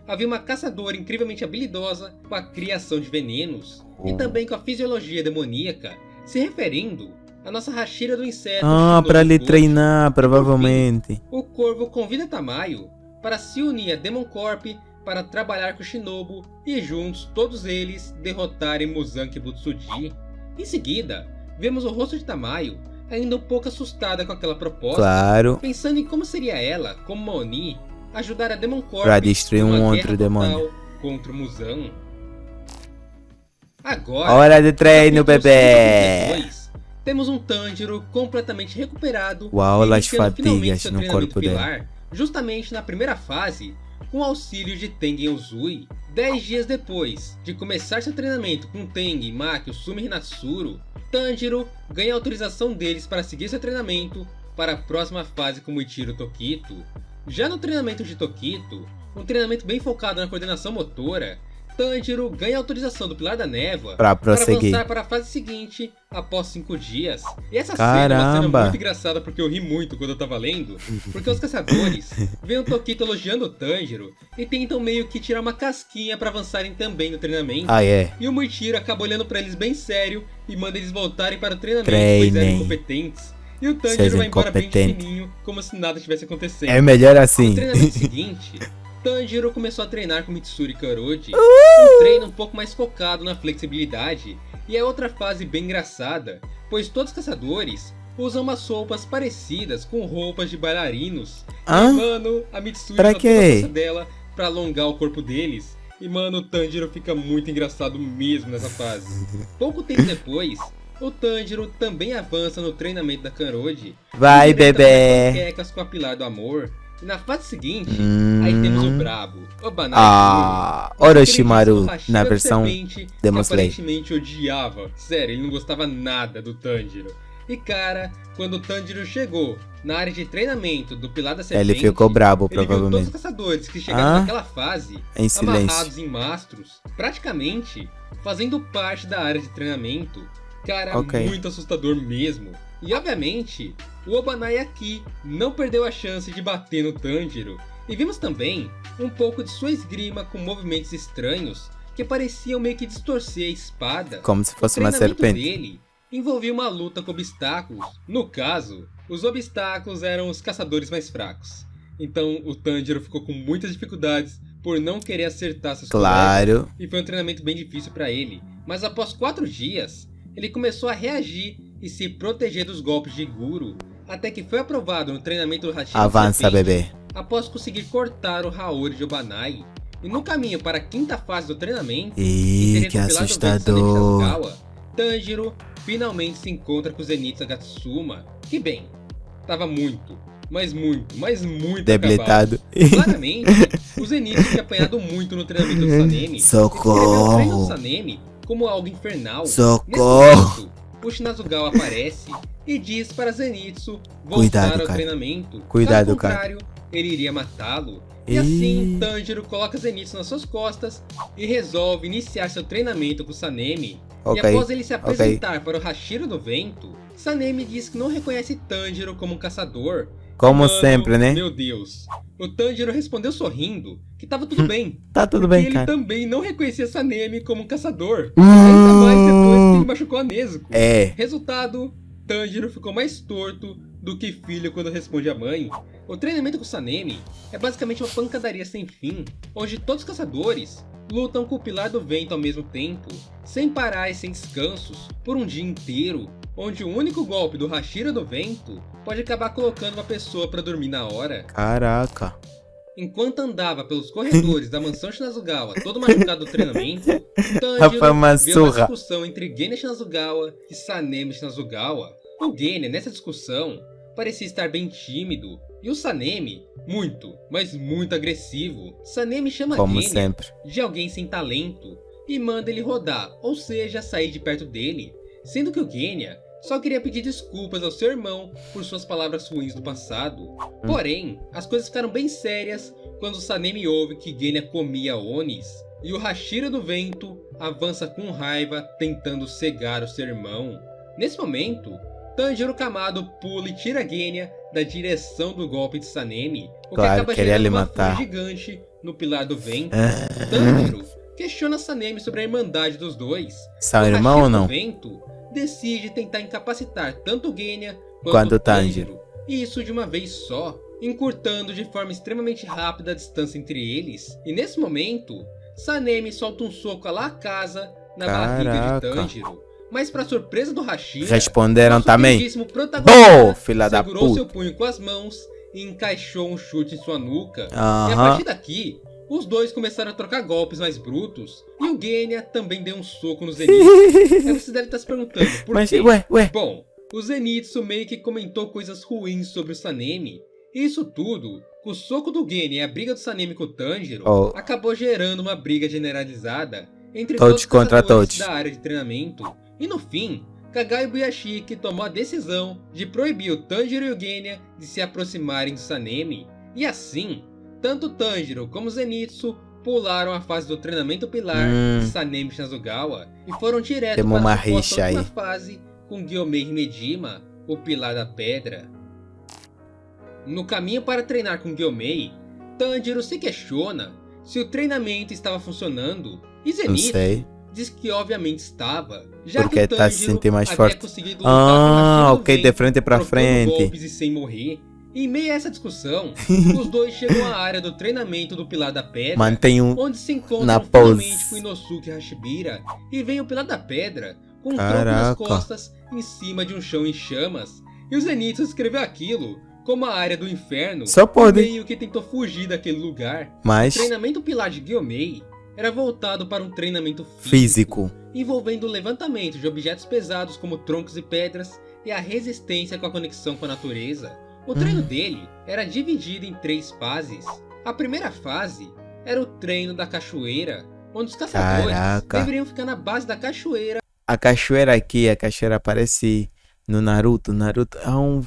havia uma caçadora incrivelmente habilidosa com a criação de venenos e também com a fisiologia demoníaca, se referindo à nossa Hashira do inseto. Shinobu Pra ele Kocho. treinar, provavelmente. O corvo convida Tamayo para se unir a Demon Corp para trabalhar com Shinobu e juntos todos eles derrotarem Muzanki Butsuji. Em seguida, vemos o rosto de Tamayo ainda um pouco assustada com aquela proposta, Claro. pensando em como seria ela, como uma Oni, ajudar a Demon Corp Pra destruir numa um guerra outro demônio. total contra o Muzan. Agora, Hora de treino, no capítulo bebê. 132, temos um Tanjiro completamente recuperado Uau, e as iniciando finalmente fadigas seu no treinamento corpo dela. pilar, justamente na primeira fase, com o auxílio de Tengen Uzui. 10 dias depois de começar seu treinamento com Tengen, Maki, Sumi e Hinatsuru, Tanjiro ganha a autorização deles para seguir seu treinamento para a próxima fase com Muichiro Tokito. Já no treinamento de Tokito, um treinamento bem focado na coordenação motora, Tanjiro ganha a autorização do Pilar da Névoa Pra para prosseguir. avançar para a fase seguinte após 5 dias. E essa cena é uma cena Caramba. muito engraçada porque eu ri muito quando eu tava lendo, porque os caçadores veem o Tokito elogiando o Tanjiro e tentam meio que tirar uma casquinha para avançarem também no treinamento. Ah, é. E o Muichiro acaba olhando pra eles bem sério e manda eles voltarem para o treinamento, pois eram Treinem. incompetentes. E o Tanjiro Sejam vai embora bem de incompetentes. fininho, como se nada tivesse acontecendo. É melhor No assim. treinamento seguinte, Tanjiro começou a treinar com Mitsuri Karoji, um treino um pouco mais focado na flexibilidade, e é outra fase bem engraçada, pois todos os caçadores usam umas roupas parecidas com roupas de bailarinos. Hã? E mano, a Mitsuri Pra usa toda a quê? força dela pra alongar o corpo deles, e mano, o Tanjiro fica muito engraçado mesmo nessa fase. Pouco tempo depois, o Tanjiro também avança no treinamento da Karoji. Vai, e inventa bebê. panquecas com a Pilar do Amor. E na fase seguinte, aí temos o Brabo, o Banai Ah, Kuro, Orochimaru aquele Hashira na do versão Serpente, Demon que Slayer. aparentemente odiava. Sério, ele não gostava nada do Tanjiro. E cara, quando o Tanjiro chegou na área de treinamento do Pilar da Serpente, Ele ficou brabo, ele viu todos os provavelmente. caçadores que chegaram Ah, naquela fase em silêncio. amarrados em mastros, praticamente fazendo parte da área de treinamento. Cara, Ok. muito assustador mesmo. E obviamente, o Obanai aqui não perdeu a chance de bater no Tanjiro. E vimos também um pouco de sua esgrima com movimentos estranhos que pareciam meio que distorcer a espada. Como se fosse O uma treinamento serpente. dele envolvia uma luta com obstáculos. No caso, os obstáculos eram os caçadores mais fracos. Então o Tanjiro ficou com muitas dificuldades por não querer acertar seus colegas, Claro. e foi um treinamento bem difícil para ele. Mas após 4 dias, ele começou a reagir e se proteger dos golpes de Guru, até que foi aprovado no treinamento do Hashira Avança, Serpente, bebê. após conseguir cortar o Haori de Obanai. E no caminho para a 5ª fase do treinamento, Ih, ter que recopilado o Zenitsu assustador. Sasugawa, Tanjiro finalmente se encontra com Zenitsu Agatsuma, que bem, tava muito, mas muito Debilitado. acabado. Claramente, o Zenitsu tinha apanhado muito no treinamento do Sanemi. Socorro. E descreveu o treino do Sanemi como algo infernal. Socorro. Nesse momento, o Shinazugawa aparece e diz para Zenitsu voltar Cuidado, ao cara. treinamento. Cuidado, Caso cara. contrário, ele iria matá-lo. E Ih. assim, Tanjiro coloca Zenitsu nas suas costas e resolve iniciar seu treinamento com Sanemi. Ok, E após ele se apresentar para o Hashira do Vento, Sanemi diz que não reconhece Tanjiro como um caçador. Como Mano, sempre, né? Meu Deus. O Tanjiro respondeu sorrindo que tava tudo bem. Tá tudo porque bem, ele cara. também não reconhecia Sanemi como um caçador. Ainda mais depois que ele machucou a Nezuko. É. Resultado, Tanjiro ficou mais torto do que filho quando responde à mãe. O treinamento com Sanemi é basicamente uma pancadaria sem fim, onde todos os caçadores lutam com o Pilar do Vento ao mesmo tempo, sem parar e sem descansos, por um dia inteiro, onde o único golpe do Hashira do Vento pode acabar colocando uma pessoa pra dormir na hora. Caraca. Enquanto andava pelos corredores da mansão Shinazugawa, todo machucado do treinamento, Foi uma Tanjiro viu uma surra. discussão entre Genya Shinazugawa e Sanemi Shinazugawa. O Genya, nessa discussão, parecia estar bem tímido, e o Sanemi, muito, mas muito agressivo. Sanemi chama Como Genya sempre. de alguém sem talento e manda ele rodar, ou seja, sair de perto dele, sendo que o Genya só queria pedir desculpas ao seu irmão por suas palavras ruins do passado. Porém, as coisas ficaram bem sérias quando o Sanemi ouve que Genya comia Onis, e o Hashira do Vento avança com raiva tentando cegar o seu irmão. Nesse momento, Tanjiro Kamado pula e tira Genya da direção do golpe de Sanemi, o que Claro, acaba queria gerando lhe uma matar. fúria gigante no Pilar do Vento. Ah. Tanjiro questiona Sanemi sobre a irmandade dos dois. São O irmão ou Hashira do não? Vento decide tentar incapacitar tanto o Genya Quanto quanto o o Tanjiro. Tanjiro, e isso de uma vez só, encurtando de forma extremamente rápida a distância entre eles. E nesse momento, Sanemi solta um soco à la casa na barriga Caraca. de Tanjiro, Mas pra surpresa do Hashira, Responderam nosso também. queridíssimo protagonista Bom, filha da segurou seu puta. punho com as mãos e encaixou um chute em sua nuca. E a Aham. partir daqui, os dois começaram a trocar golpes mais brutos. E o Genya também deu um soco no Zenitsu. Aí você deve estar se perguntando, por Mas, quê? ué. Bom, o Zenitsu meio que comentou coisas ruins sobre o Sanemi. E isso tudo, com o soco do Genya e a briga do Sanemi com o Tanjiro, Oh. acabou gerando uma briga generalizada entre Todos todos os contra caçadores todos. da área de treinamento. E no fim, Kagai Buyashiki tomou a decisão de proibir o Tanjiro e o Genya de se aproximarem do Sanemi. E assim, tanto o Tanjiro como o Zenitsu pularam a fase do treinamento pilar de Sanemi Shinazugawa e foram direto Temos para uma a suposta rixa aí. última fase com Gyomei Himejima, o Pilar da Pedra. No caminho para treinar com Gyomei, Tanjiro se questiona se o treinamento estava funcionando e Não Zenitsu sei. diz que obviamente estava, já Porque que o tá se Tanjiro sentindo mais havia forte. conseguido lutar com a Hashira do Ok, de Vento, frente pra trocando frente. golpes e sem morrer. Em meio a essa discussão, os dois chegam à área do treinamento do Pilar da Pedra, Mantém um. onde se encontram na finalmente pose. com Inosuke Hashibira e vem o Pilar da Pedra com um tronco Caraca. nas costas em cima de um chão em chamas. E o Zenitsu escreveu aquilo como a área do inferno Só pode. e meio que tentou fugir daquele lugar. O Mas. treinamento Pilar de Gyomei era voltado para um treinamento Físico. envolvendo o levantamento de objetos pesados como troncos e pedras e a resistência com a conexão com a natureza. O treino dele era dividido em 3 fases. A primeira fase era o treino da cachoeira, onde os caçadores Caraca. deveriam ficar na base da cachoeira A cachoeira aqui, a cachoeira aparece no Naruto. Naruto é um.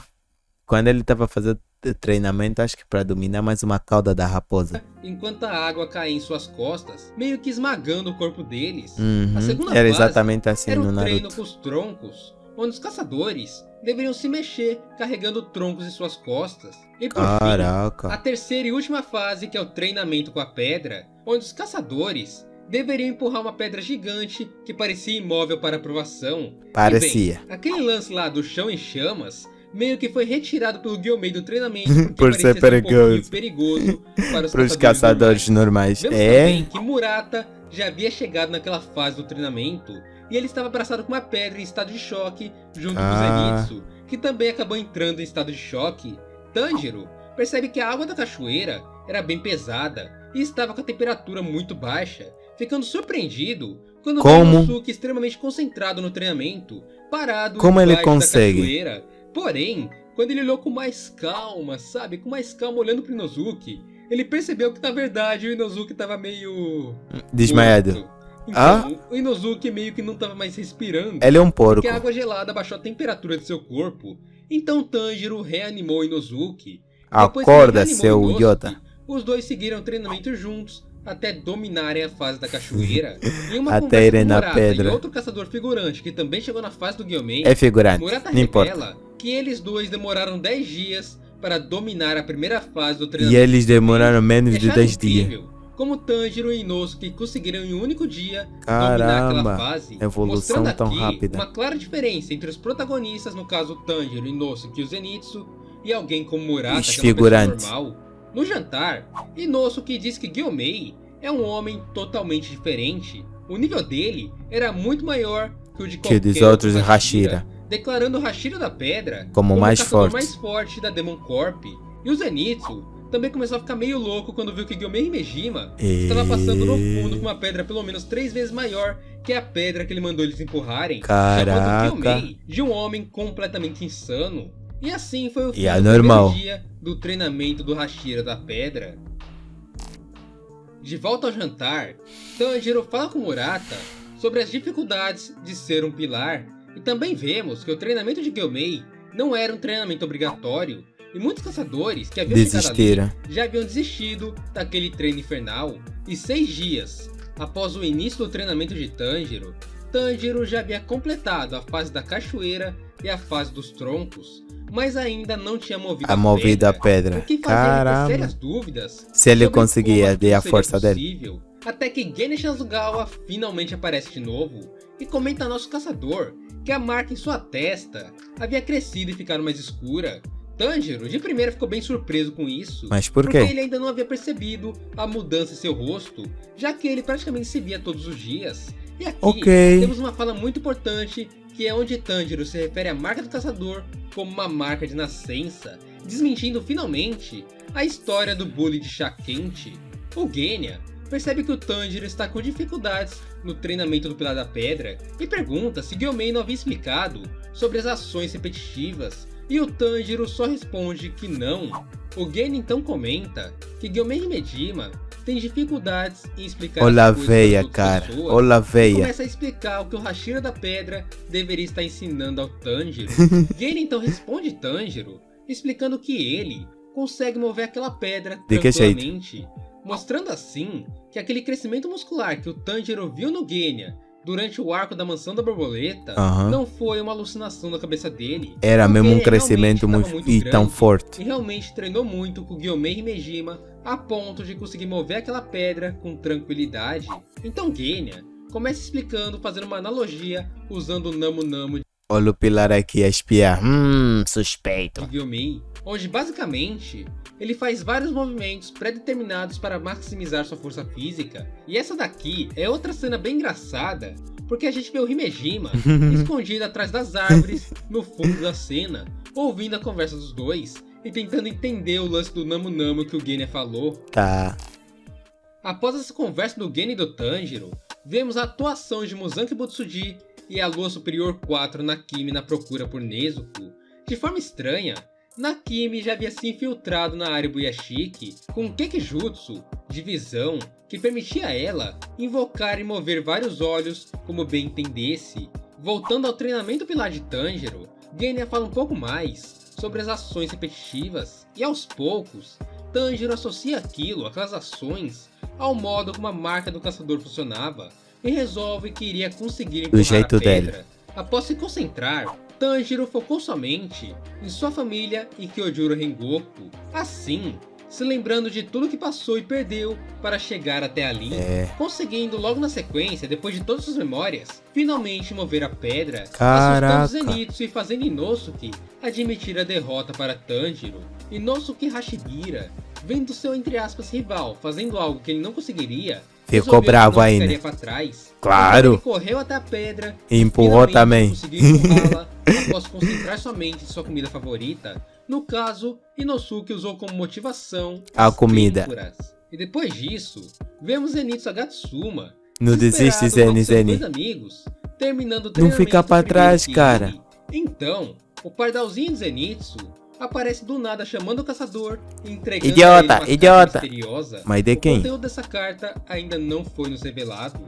Quando ele tava fazendo treinamento, acho que pra dominar mais uma cauda da raposa. enquanto a água caía em suas costas, meio que esmagando o corpo deles. Uhum. A segunda Era fase exatamente assim era no o treino Naruto. com os troncos, onde os caçadores deveriam se mexer carregando troncos em suas costas. E por fim, a Caraca. terceira e última fase, que é o treinamento com a pedra, onde os caçadores deveriam empurrar uma pedra gigante que parecia imóvel para aprovação. Parecia. E bem, aquele lance lá do chão em chamas meio que foi retirado pelo Gyomei do treinamento porque Por parecia ser um pouquinho perigoso. perigoso para os Para os caçadores normais. Vemos É. também que Murata já havia chegado naquela fase do treinamento e ele estava abraçado com uma pedra em estado de choque junto com Zenitsu, que também acabou entrando em estado de choque. Tanjiro percebe que a água da cachoeira era bem pesada e estava com a temperatura muito baixa, ficando surpreendido quando vê Como? Inosuke extremamente concentrado no treinamento, parado Como ele embaixo da consegue? cachoeira. Porém, quando ele olhou com mais calma, sabe, com mais calma olhando pro Inosuke, ele percebeu que na verdade o Inosuke estava meio Desmaiado. morto. Então, o Inosuke meio que não estava mais respirando, Ele é um porco. porque a água gelada baixou a temperatura de seu corpo. Então Tanjiro reanimou Inosuke. Depois que ele Acorda, reanimou seu Inosuke, idiota. os dois seguiram o treinamento juntos até dominarem a fase da cachoeira. Em uma Até conversa irem com na Murata pedra. e outro caçador figurante que também chegou na fase do Gyomei, É figurante. Murata Não importa. revela que eles dois demoraram 10 dias para dominar a primeira fase do E treinamento. eles demoraram menos de Acharam 10 dias. incrível como Tanjiro e Inosuke conseguiram em um único dia dominar aquela Caramba. fase, Evolução mostrando tão aqui rápida. uma clara diferença entre os protagonistas, no caso Tanjiro, Inosuke e o Zenitsu, e alguém como Murata, Os que é uma pessoa figurantes. normal. No jantar, Inosuke diz que Gyomei é um homem totalmente diferente. O nível dele era muito maior que o de Que qualquer dos outros outro Hashira. declarando o Hashira da Pedra Como o mais o caçador forte. mais forte da Demon Corp. E o Zenitsu também começou a ficar meio louco quando viu que Gyomei Himejima estava passando no fundo com uma pedra pelo menos 3 vezes maior que a pedra que ele mandou eles empurrarem, Caraca. chamando Gyomei de um homem completamente insano. E assim foi o fim E é do normal. primeiro dia do treinamento do Hashira da Pedra. De volta ao jantar, Tanjiro fala com Murata sobre as dificuldades de ser um pilar, e também vemos que o treinamento de Gyomei não era um treinamento obrigatório, e muitos caçadores que haviam chegado Desistiram. ali já haviam desistido daquele treino infernal, e 6 dias após o início do treinamento de Tanjiro, Tanjiro já havia completado a fase da cachoeira e a fase dos troncos, mas ainda não tinha movido a pedra. o que fazia ele ter Caramba. sérias dúvidas Se ele sobre conseguia, como dei a aquilo força seria dele. possível. Até que Genya Shinazugawa finalmente aparece de novo e comenta a nosso caçador que a marca em sua testa havia crescido e ficado mais escura. Tanjiro de primeira ficou bem surpreso com isso, Mas por porque quê? ele ainda não havia percebido a mudança em seu rosto, já que ele praticamente se via todos os dias. E aqui Ok. temos uma fala muito importante, que é onde Tanjiro se refere à marca do caçador como uma marca de nascença, desmentindo finalmente a história do bully de chá quente. O Genya percebe que o Tanjiro está com dificuldades no treinamento do Pilar da Pedra e pergunta se Gyomei não havia explicado sobre as ações repetitivas, e o Tanjiro só responde que não. O Genya então comenta que Gyomei Himejima tem dificuldades em explicar Olha a as coisas veia, para outras cara. pessoas. Olha a E veia. começa a explicar o que o Hashira da Pedra deveria estar ensinando ao Tanjiro. Genya então responde Tanjiro, explicando que ele consegue mover aquela pedra De que jeito? tranquilamente, mostrando assim que aquele crescimento muscular que o Tanjiro viu no Genya durante o arco da Mansão da Borboleta Aham. não foi uma alucinação da cabeça dele. Era O mesmo um Genya crescimento realmente estava e tão grande forte. e realmente treinou muito com Gyomei Himejima a ponto de conseguir mover aquela pedra com tranquilidade. Então Genya começa explicando, fazendo uma analogia usando o Namu Namu Olha o Pilar aqui a espiar. Suspeito. de Gyomei, onde basicamente ele faz vários movimentos pré-determinados para maximizar sua força física. E essa daqui é outra cena bem engraçada, porque a gente vê o Himejima escondido atrás das árvores no fundo da cena, ouvindo a conversa dos dois e tentando entender o lance do Namu Namu que o Genya falou. Tá. Após essa conversa do Genya e do Tanjiro, vemos a atuação de Muzanki Butsuji e a Lua Superior 4 Nakimi na procura por Nezuko. De forma estranha, Nakimi já havia se infiltrado na área Buyashiki com um Kekijutsu de visão que permitia a ela invocar e mover vários olhos como bem entendesse. Voltando ao treinamento pilar de Tanjiro, Genya fala um pouco mais sobre as ações repetitivas e aos poucos, Tanjiro associa aquelas ações, ao modo como a marca do caçador funcionava e resolve que iria conseguir empurrar jeito a pedra. dele. Após se concentrar, Tanjiro focou somente em sua família e Kyojuro Rengoku, assim, se lembrando de tudo que passou e perdeu para chegar até ali, conseguindo logo na sequência, depois de todas suas memórias, finalmente mover a pedra, Caraca. assustando Zenitsu e fazendo Inosuke admitir a derrota para Tanjiro. Inosuke Hashibira, vendo seu entre aspas rival fazendo algo que ele não conseguiria, Ficou resolveu que bravo não ainda. ficaria pra trás. Claro. Então ele correu até a pedra E empurrou finalmente também. conseguiu empurrá-la após concentrar somente em sua comida favorita. No caso, Inosuke usou como motivação A as comida. têmporas. E depois disso, vemos Zenitsu Agatsuma, Não desiste, desesperado com Zeni, seus Zeni. dois amigos, terminando o Não fica treinamento pra primeiro trás, que cara. ele. Então, o pardalzinho de Zenitsu aparece do nada chamando o caçador e entregando Idiota, a ele uma idiota. carta misteriosa. Mas de O quem? conteúdo dessa carta ainda não foi nos revelado.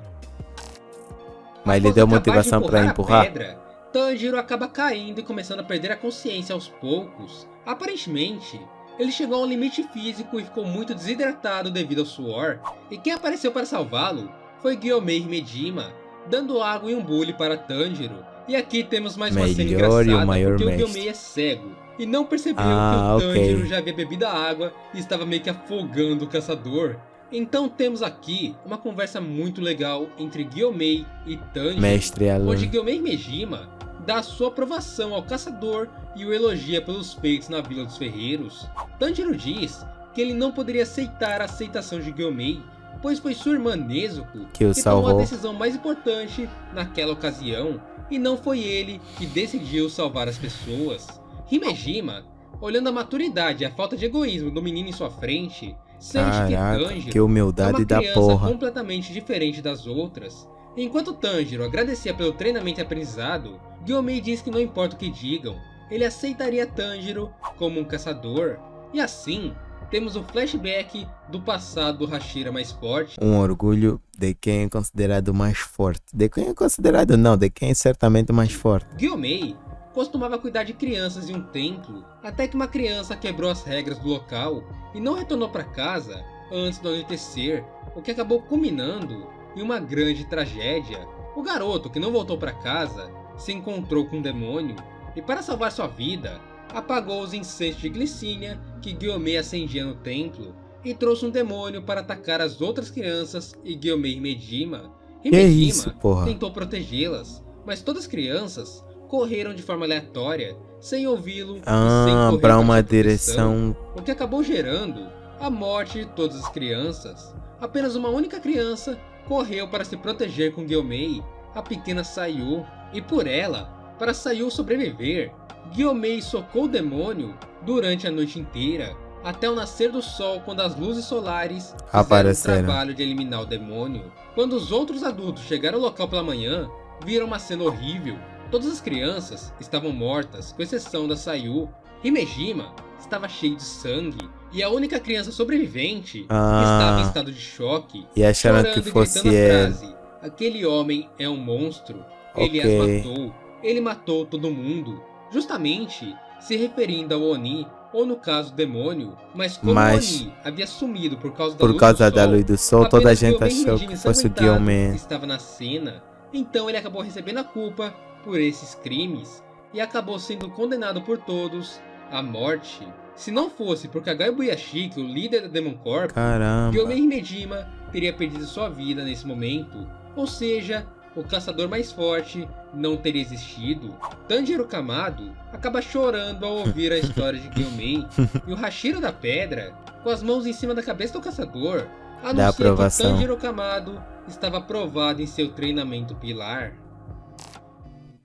Mas ele Após deu acabar motivação de pra a empurrar? pedra, Tanjiro acaba caindo e começando a perder a consciência aos poucos. Aparentemente, ele chegou a um limite físico e ficou muito desidratado devido ao suor, e quem apareceu para salvá-lo foi Gyomei Himejima, dando água e um bule para Tanjiro. E aqui temos mais uma cena Melhor e o engraçada, maior porque mestre. o Gyomei é cego e não percebeu Ah, que o ok. Tanjiro já havia bebido a água e estava meio que afogando o caçador. Então temos aqui uma conversa muito legal entre Gyomei e Tanjiro, Mestre e aluno. onde Gyomei Himejima dá a sua aprovação ao caçador e o elogia pelos feitos na Vila dos Ferreiros. Tanjiro diz que ele não poderia aceitar a aceitação de Gyomei, pois foi sua irmã Nezuko Que o que tomou a salvou. decisão mais importante naquela ocasião, e não foi ele que decidiu salvar as pessoas. Himejima, olhando a maturidade e a falta de egoísmo do menino em sua frente, sente que Caraca, Tanjiro que é humildade uma da criança porra. completamente diferente das outras. Enquanto Tanjiro agradecia pelo treinamento e aprendizado, Gyomei diz que não importa o que digam, ele aceitaria Tanjiro como um caçador. E assim, temos o flashback do passado do Hashira mais forte. Um orgulho de quem é considerado mais forte. De quem é considerado não, de quem é certamente mais forte. Gyomei costumava cuidar de crianças em um templo, até que uma criança quebrou as regras do local e não retornou para casa antes do anoitecer, o que acabou culminando em uma grande tragédia. O garoto, que não voltou para casa, se encontrou com um demônio e, para salvar sua vida, apagou os incêndios de glicínia que Gyomei acendia no templo e trouxe um demônio para atacar as outras crianças e Gyomei Himejima. isso, porra? Tentou protegê-las, mas todas as crianças correram de forma aleatória, sem ouvi-lo e sem correr Pra uma sua proteção, direção. o que acabou gerando a morte de todas as crianças. Apenas uma única criança correu para se proteger com Gyomei, a pequena Sayu, e por ela, para Sayu sobreviver, Gyomei socou o demônio durante a noite inteira, até o nascer do sol, quando as luzes solares fizeram o trabalho de eliminar o demônio. Quando os outros adultos chegaram ao local pela manhã, viram uma cena horrível. Todas as crianças estavam mortas, com exceção da Sayu. Himejima estava cheio de sangue, e a única criança sobrevivente estava em estado de choque, e acharam chorando que e fosse gritando a ele. frase: aquele homem é um monstro, ele as matou, ele matou todo mundo, justamente se referindo ao Oni, ou no caso demônio, mas como o Oni havia sumido por causa da luz do sol, toda a gente achou que fosse o Gyomei. estava na cena, então ele acabou recebendo a culpa por esses crimes, e acabou sendo condenado por todos à morte. Se não fosse por Kagayo Buyashiki, o líder da Demon Corp, Gyomei Himejima teria perdido sua vida nesse momento, ou seja, o caçador mais forte não teria existido. Tanjiro Kamado acaba chorando ao ouvir a história de Gyomei, e o Hashira da Pedra, com as mãos em cima da cabeça do caçador, anuncia que Tanjiro Kamado estava aprovado em seu treinamento pilar.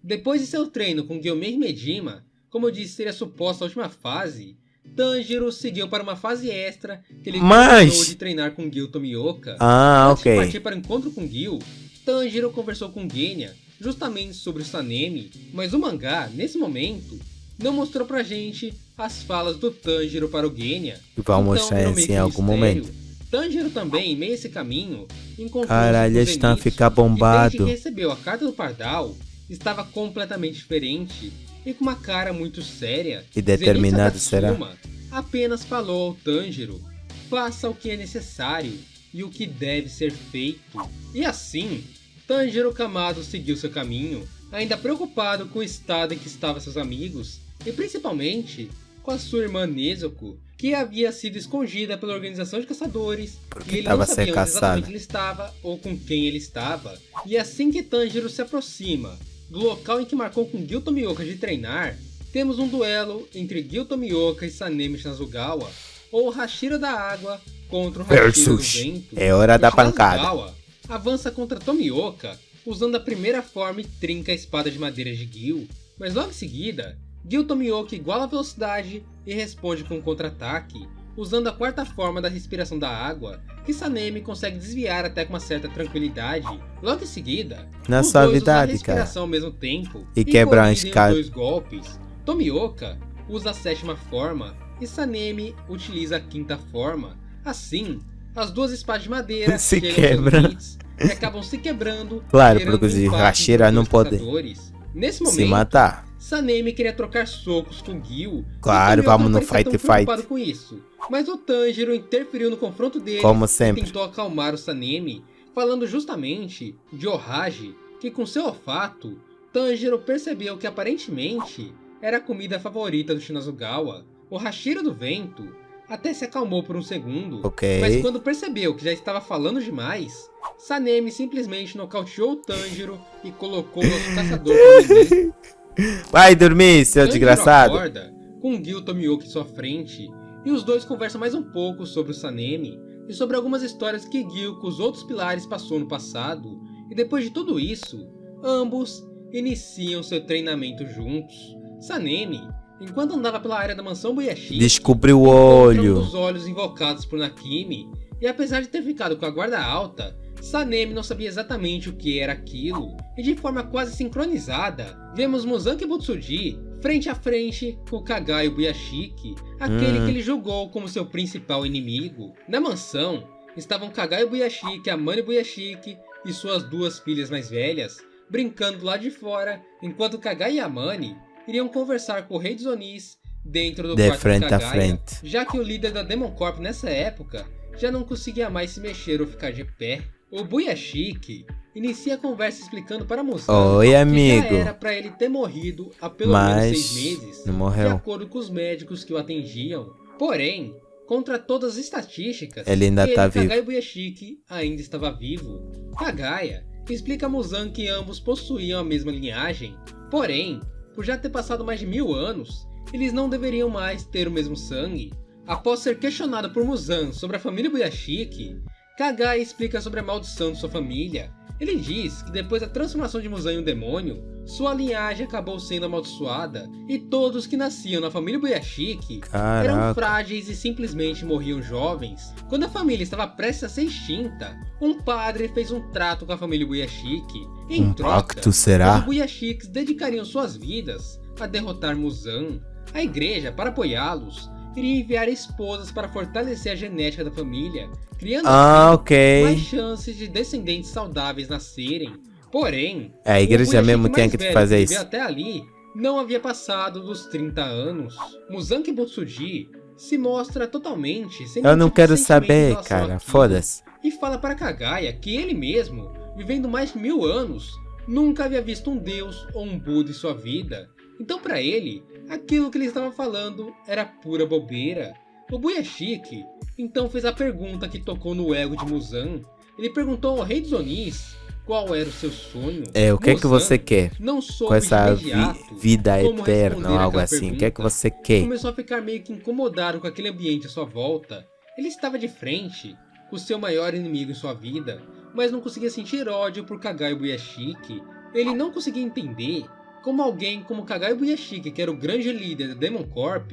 Depois de seu treino com Gyomei Himejima, como eu disse seria suposta a última fase, Tanjiro seguiu para uma fase extra que ele terminou de treinar com Gil Tomioka. Antes de partir para o encontro com Gil, Tanjiro conversou com Genya justamente sobre o Sanemi, mas o mangá, nesse momento, não mostrou pra gente as falas do Tanjiro para o Genya. Vai mostrar isso em algum momento. Tanjiro também, em meio a esse caminho, encontrou eles estão a ficar bombado. E desde que recebeu a carta do Pardal, estava completamente diferente e com uma cara muito séria. E determinado será? Apenas falou ao Tanjiro: faça o que é necessário e o que deve ser feito. E assim, Tanjiro Kamado seguiu seu caminho, ainda preocupado com o estado em que estavam seus amigos, e principalmente com a sua irmã Nezuko, que havia sido escondida pela organização de caçadores, e ele não sabia onde exatamente ele estava ou com quem ele estava. E assim que Tanjiro se aproxima do local em que marcou com Gil Tomioka de treinar, temos um duelo entre Gil Tomioka e Sanemi Shinazugawa, ou Hashira da Água contra o Hashira do Vento. É hora da pancada. Avança contra Tomioka, usando a primeira forma e trinca a espada de madeira de Gil, mas logo em seguida, Gil Tomioka iguala a velocidade e responde com um contra-ataque, usando a quarta forma da respiração da água, que Sanemi consegue desviar até com uma certa tranquilidade. Logo em seguida, na os dois usam a respiração ao mesmo tempo e quebram os dois golpes. Tomioka usa a sétima forma e Sanemi utiliza a quinta forma. Assim, as duas espadas de madeira se quebram e acabam se quebrando. Claro, porque os Hashira não podem Nesse momento, se matar. Sanemi queria trocar socos com Gil. Claro, vamos no fight. Com isso. Mas o Tanjiro interferiu no confronto dele como sempre. E tentou acalmar o Sanemi, falando justamente de Ohage, que com seu olfato, Tanjiro percebeu que aparentemente era a comida favorita do Shinazugawa. O Hashira do Vento até se acalmou por um segundo, mas quando percebeu que já estava falando demais, Sanemi simplesmente nocauteou o Tanjiro e colocou o nosso caçador para vai dormir, seu desgraçado. Acorda com Gil Tomioka em sua frente, e os dois conversam mais um pouco sobre o Sanemi e sobre algumas histórias que Gil com os outros pilares passou no passado, e depois de tudo isso, ambos iniciam seu treinamento juntos. Sanemi, enquanto andava pela área da mansão Buyashiki, descobriu o olho. Um dos olhos invocados por Nakimi, e apesar de ter ficado com a guarda alta, Sanemi não sabia exatamente o que era aquilo, e de forma quase sincronizada, vemos Muzan Kibutsuji frente a frente com Kagayo Buyashiki, aquele que ele julgou como seu principal inimigo. Na mansão, estavam Kagayo Buyashiki, Amane Buyashiki e suas duas filhas mais velhas, brincando lá de fora, enquanto Kagayo e Amane iriam conversar com o Rei dos Onis dentro do quarto de Kagaya, já que o líder da Demon Corp nessa época já não conseguia mais se mexer ou ficar de pé. O Buyashiki inicia a conversa explicando para Muzan que já era para ele ter morrido há pelo menos 6 meses, não morreu. De acordo com os médicos que o atendiam. Porém, contra todas as estatísticas, ele ainda tá vivo. Kagayo Buyashiki ainda estava vivo. Kagaya explica a Muzan que ambos possuíam a mesma linhagem, porém, por já ter passado mais de 1000 anos, eles não deveriam mais ter o mesmo sangue. Após ser questionado por Muzan sobre a família Buyashiki, Kagaya explica sobre a maldição de sua família. Ele diz que depois da transformação de Muzan em um demônio, sua linhagem acabou sendo amaldiçoada e todos que nasciam na família Buyashiki eram frágeis e simplesmente morriam jovens. Quando a família estava prestes a ser extinta, um padre fez um trato com a família Buyashiki. Em troca, os Buyashiks dedicariam suas vidas a derrotar Muzan. A igreja, para apoiá-los, iria enviar esposas para fortalecer a genética da família, criando assim mais chances de descendentes saudáveis nascerem. Porém, a igreja mesmo tem que fazer isso. Até ali não havia passado dos 30 anos. Muzan Kibutsuji se mostra totalmente sem Eu não quero saber, cara, foda-se. E fala para Kagaya que ele mesmo, vivendo mais de 1000 anos, nunca havia visto um deus ou um Buda em sua vida. Então para ele, aquilo que ele estava falando era pura bobeira. O Buyashiki então fez a pergunta que tocou no ego de Muzan. Ele perguntou ao rei dos Onis qual era o seu sonho. O que é que você quer não soube com essa de vida eterna ou algo assim? O que é que você quer? Começou a ficar meio que incomodado com aquele ambiente à sua volta. Ele estava de frente com o seu maior inimigo em sua vida, mas não conseguia sentir ódio por Kagaya Buyashiki. Ele não conseguia entender como alguém como Kagaya Buyashiki, que era o grande líder da Demon Corp,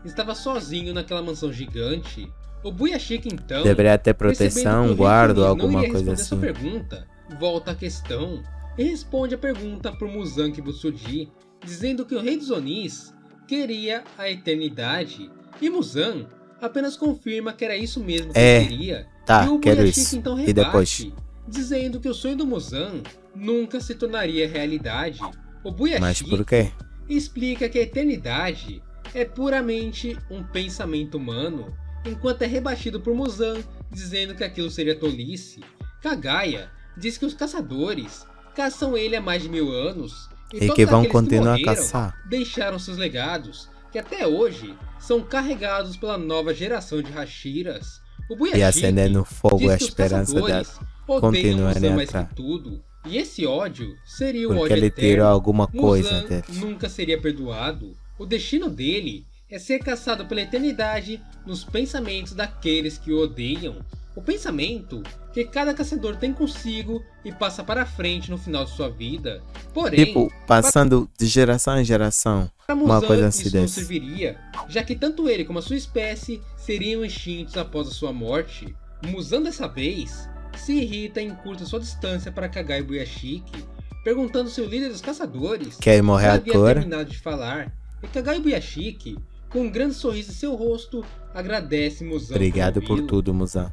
estava sozinho naquela mansão gigante. O Buyashiki então deveria ter proteção, guarda ou alguma coisa assim. Sua pergunta, volta à questão e responde a pergunta por Muzan Kibutsuji, dizendo que o rei dos Onis queria a eternidade. E Muzan apenas confirma que era isso mesmo que ele queria. Tá, e o quero Buyashiki isso. então E rebate, depois? dizendo que o sonho do Muzan nunca se tornaria realidade. O Buyashiki Mas por quê? explica que a eternidade é puramente um pensamento humano, enquanto é rebatido por Muzan, dizendo que aquilo seria tolice. Kagaya diz que os caçadores caçam ele há mais de 1000 anos, E todos que vão aqueles continuar a morreram caçar. deixaram seus legados, que até hoje são carregados pela nova geração de Hashiras. O Buyashiki E acendendo fogo diz a que os esperança dela caçadores odeiam continuarem Muzan mais atrás. que tudo, e esse ódio seria o Porque ódio ele eterno. tirou alguma coisa Muzan deles. nunca seria perdoado. O destino dele é ser caçado pela eternidade nos pensamentos daqueles que o odeiam. O pensamento que cada caçador tem consigo e passa para frente no final de sua vida. Porém, Tipo, passando de geração em geração. para uma Muzan coisa assim isso não desse. serviria, já que tanto ele como a sua espécie seriam extintos após a sua morte. Muzan dessa vez se irrita e encurta sua distância para Kagaya Buyashiki, perguntando se o líder dos caçadores Quer morrer já havia agora? terminado de falar. E Kagaya Buyashiki, com um grande sorriso em seu rosto, agradece Muzan Obrigado por por ouvi-lo. tudo, Muzan.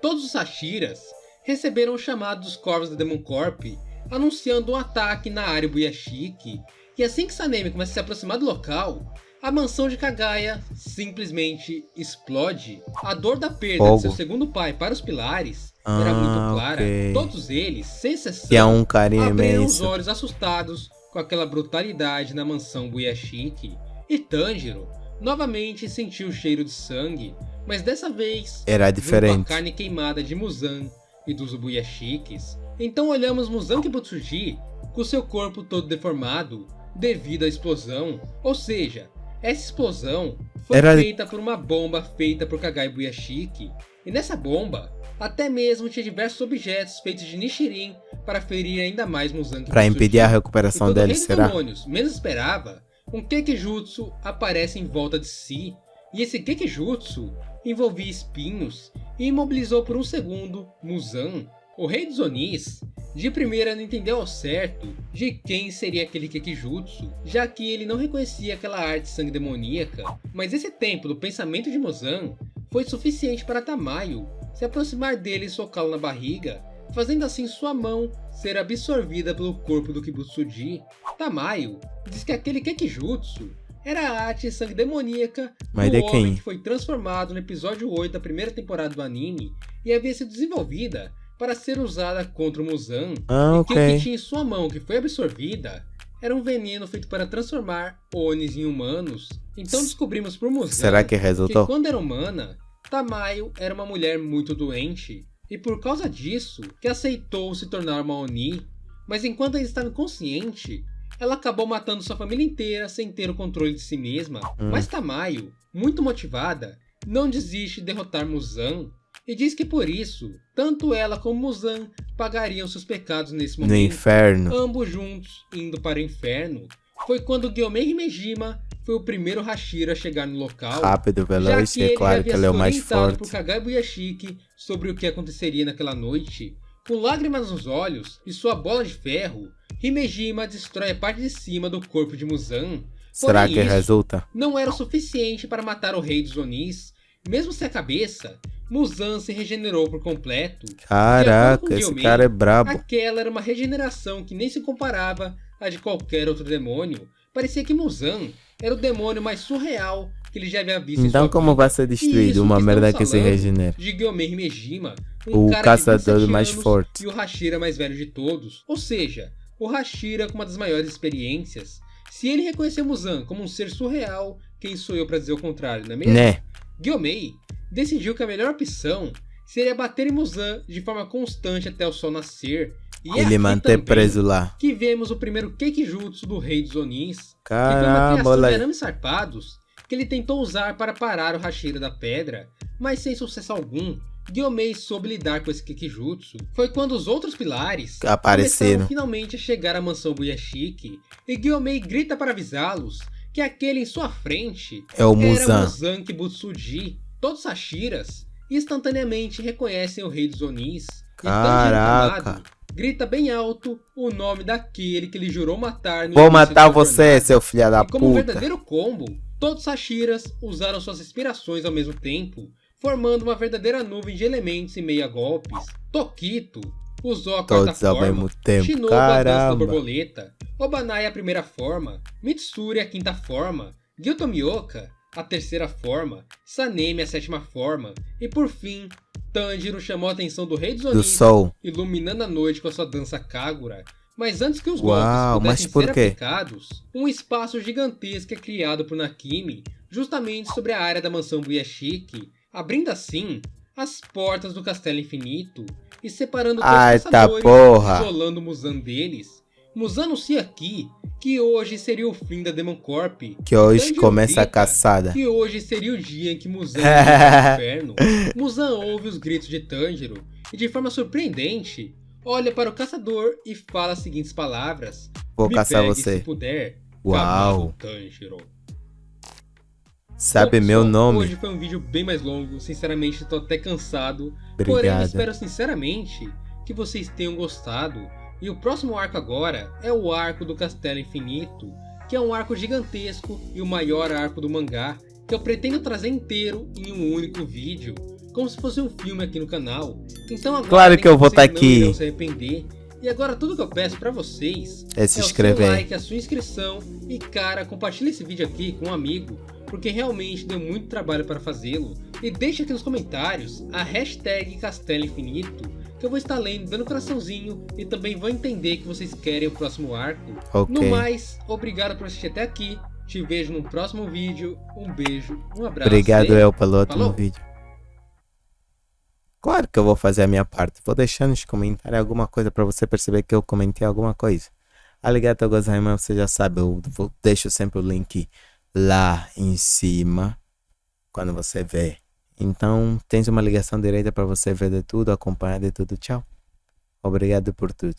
Todos os Hashiras receberam o chamado dos Corvos da Demon Corp, anunciando um ataque na área Buyashiki. E assim que Sanemi começa a se aproximar do local, a mansão de Kagaya simplesmente explode. A dor da perda de seu segundo pai para os pilares era muito clara. Todos eles, sem exceção, E há um carinho abriram os imenso. olhos assustados com aquela brutalidade na mansão Buyashiki. E Tanjiro novamente sentiu o cheiro de sangue, mas dessa vez Era junto à diferente. carne queimada de Muzan e dos Buyashikis. Então olhamos Muzan Kibutsuji com seu corpo todo deformado devido à explosão. Ou seja, essa explosão foi feita por uma bomba feita por Kagaya Buyashiki. E nessa bomba, até mesmo tinha diversos objetos feitos de Nichirin para ferir ainda mais Muzan Kibutsuji. Pra impedir a recuperação e quando dele, o rei dos será? demônios menos esperava, um Kekijutsu aparece em volta de si. E esse Kekijutsu envolvia espinhos e imobilizou por um segundo Muzan. O rei dos Onis de primeira não entendeu ao certo de quem seria aquele Kekijutsu, já que ele não reconhecia aquela arte sangue demoníaca. Mas esse tempo do pensamento de Muzan foi suficiente para Tamayo se aproximar dele e socá-lo na barriga, fazendo assim sua mão ser absorvida pelo corpo do Kibutsuji. Tamayo diz que aquele Kekijutsu era a arte sangue demoníaca Mas do de quem? homem que foi transformado no episódio 8 da primeira temporada do anime e havia sido desenvolvida para ser usada contra o Muzan. Ah, E que o que ok. tinha em sua mão que foi absorvida era um veneno feito para transformar Onis em humanos. Então descobrimos por Muzan Será que resultou? que quando era humana, Tamayo era uma mulher muito doente. E por causa disso, que aceitou se tornar uma Oni. Mas enquanto ainda estava inconsciente, ela acabou matando sua família inteira sem ter o controle de si mesma. Mas Tamayo, muito motivada, não desiste de derrotar Muzan. e diz que por isso, tanto ela como Muzan pagariam seus pecados nesse No momento, inferno. ambos juntos indo para o inferno. Foi quando Gyomei Himejima foi o primeiro Hashira a chegar no local, Rápido, já veloz, que é ele claro já que havia ele é o sido mais orientado forte. por Kagai Buyashiki sobre o que aconteceria naquela noite. Com lágrimas nos olhos e sua bola de ferro, Himejima destrói a parte de cima do corpo de Muzan. Será Porém, que isso resulta? não era o suficiente para matar o rei dos Onis. Mesmo sem a cabeça, Muzan se regenerou por completo. De acordo Caraca, com esse Gyomei, cara é brabo. aquela era uma regeneração que nem se comparava à de qualquer outro demônio. Parecia que Muzan era o demônio mais surreal que ele já havia visto em Então sua como vida. vai ser E destruído isso uma que merda estamos que se falando regenera? de Gyomei Himejima, O cara de caçador 27 mais anos forte. e o Hashira mais velho de todos. Ou seja, o Hashira com uma das maiores experiências. Se ele reconhecer Muzan como um ser surreal, quem sou eu para dizer o contrário, não é mesmo? Né? Gyomei decidiu que a melhor opção seria bater em Muzan de forma constante até o sol nascer. E é Ele aqui manter também preso lá. que vemos o primeiro Keikijutsu do Rei dos Onis, que foi uma Caramba, criação olha de aí. arames sarpados que ele tentou usar para parar o Hashira da pedra, mas sem sucesso algum. Gyomei soube lidar com esse Keikijutsu. Foi quando os outros pilares Apareceram. começaram finalmente a chegar à mansão Buyashiki, e Gyomei grita para avisá-los que aquele em sua frente É o era Muzan. Muzan Kibutsuji. Todos os Hashiras instantaneamente reconhecem o Rei dos Onis. E Tanjiro Caraca. Kamado grita bem alto o nome daquele que ele jurou matar no Vou início matar da você, jornada. seu filho da E como um puta. verdadeiro combo, todos os Hashiras usaram suas inspirações ao mesmo tempo, formando uma verdadeira nuvem de elementos em meio a golpes. Tokito usou a quarta Todos ao forma, mesmo tempo. Shinobu a dança da Caramba. borboleta, Obanai a primeira forma, Mitsuri a quinta forma, Gyutomioka a terceira forma, Sanemi a sétima forma, e por fim, Tanjiro chamou a atenção do Rei dos Do Onis, sol. iluminando a noite com a sua dança Kagura. Mas antes que os Uau, golpes mas pudessem por ser quê? aplicados, um espaço gigantesco é criado por Nakimi, justamente sobre a área da mansão Buyashiki, abrindo assim as portas do Castelo Infinito e separando todos Ai, os tá caçadores, porra. isolando Muzan deles. Muzan anuncia aqui que hoje seria o fim da Demon Corp. Que hoje Tanjiro começa a grita caçada. que hoje seria o dia em que Muzan iria ao inferno. Muzan ouve os gritos de Tanjiro e, de forma surpreendente, olha para o caçador e fala as seguintes palavras: Vou "Me caçar pegue você." se puder, Uau. Kamado Tanjiro. Sabe Bom, meu pessoal, nome? Hoje foi um vídeo bem mais longo, sinceramente estou até cansado. Porém, eu Obrigado. espero sinceramente que vocês tenham gostado. E o próximo arco agora é o arco do Castelo Infinito, que é um arco gigantesco e o maior arco do mangá, que eu pretendo trazer inteiro em um único vídeo, como se fosse um filme aqui no canal. Então agora Claro que eu vou vocês tá não aqui. irão se arrepender. E agora tudo que eu peço pra vocês É se o seu inscrever. like, a sua inscrição e, cara, compartilhe esse vídeo aqui com um amigo, porque realmente deu muito trabalho para fazê-lo. E deixe aqui nos comentários a hashtag Castelo Infinito, que eu vou estar lendo, dando coraçãozinho, e também vou entender que vocês querem o próximo arco. Ok. No mais, obrigado por assistir até aqui. Te vejo no próximo vídeo. Um beijo, um abraço. Obrigado e eu pelo último falou. vídeo. Claro que eu vou fazer a minha parte. Vou deixar nos comentários alguma coisa pra você perceber que eu comentei alguma coisa. Arigatou gozaimasu, você já sabe, deixo sempre o link lá em cima quando você vê. Então, tens uma ligação direita pra você ver de tudo, acompanhar de tudo. Tchau. Obrigado por tudo.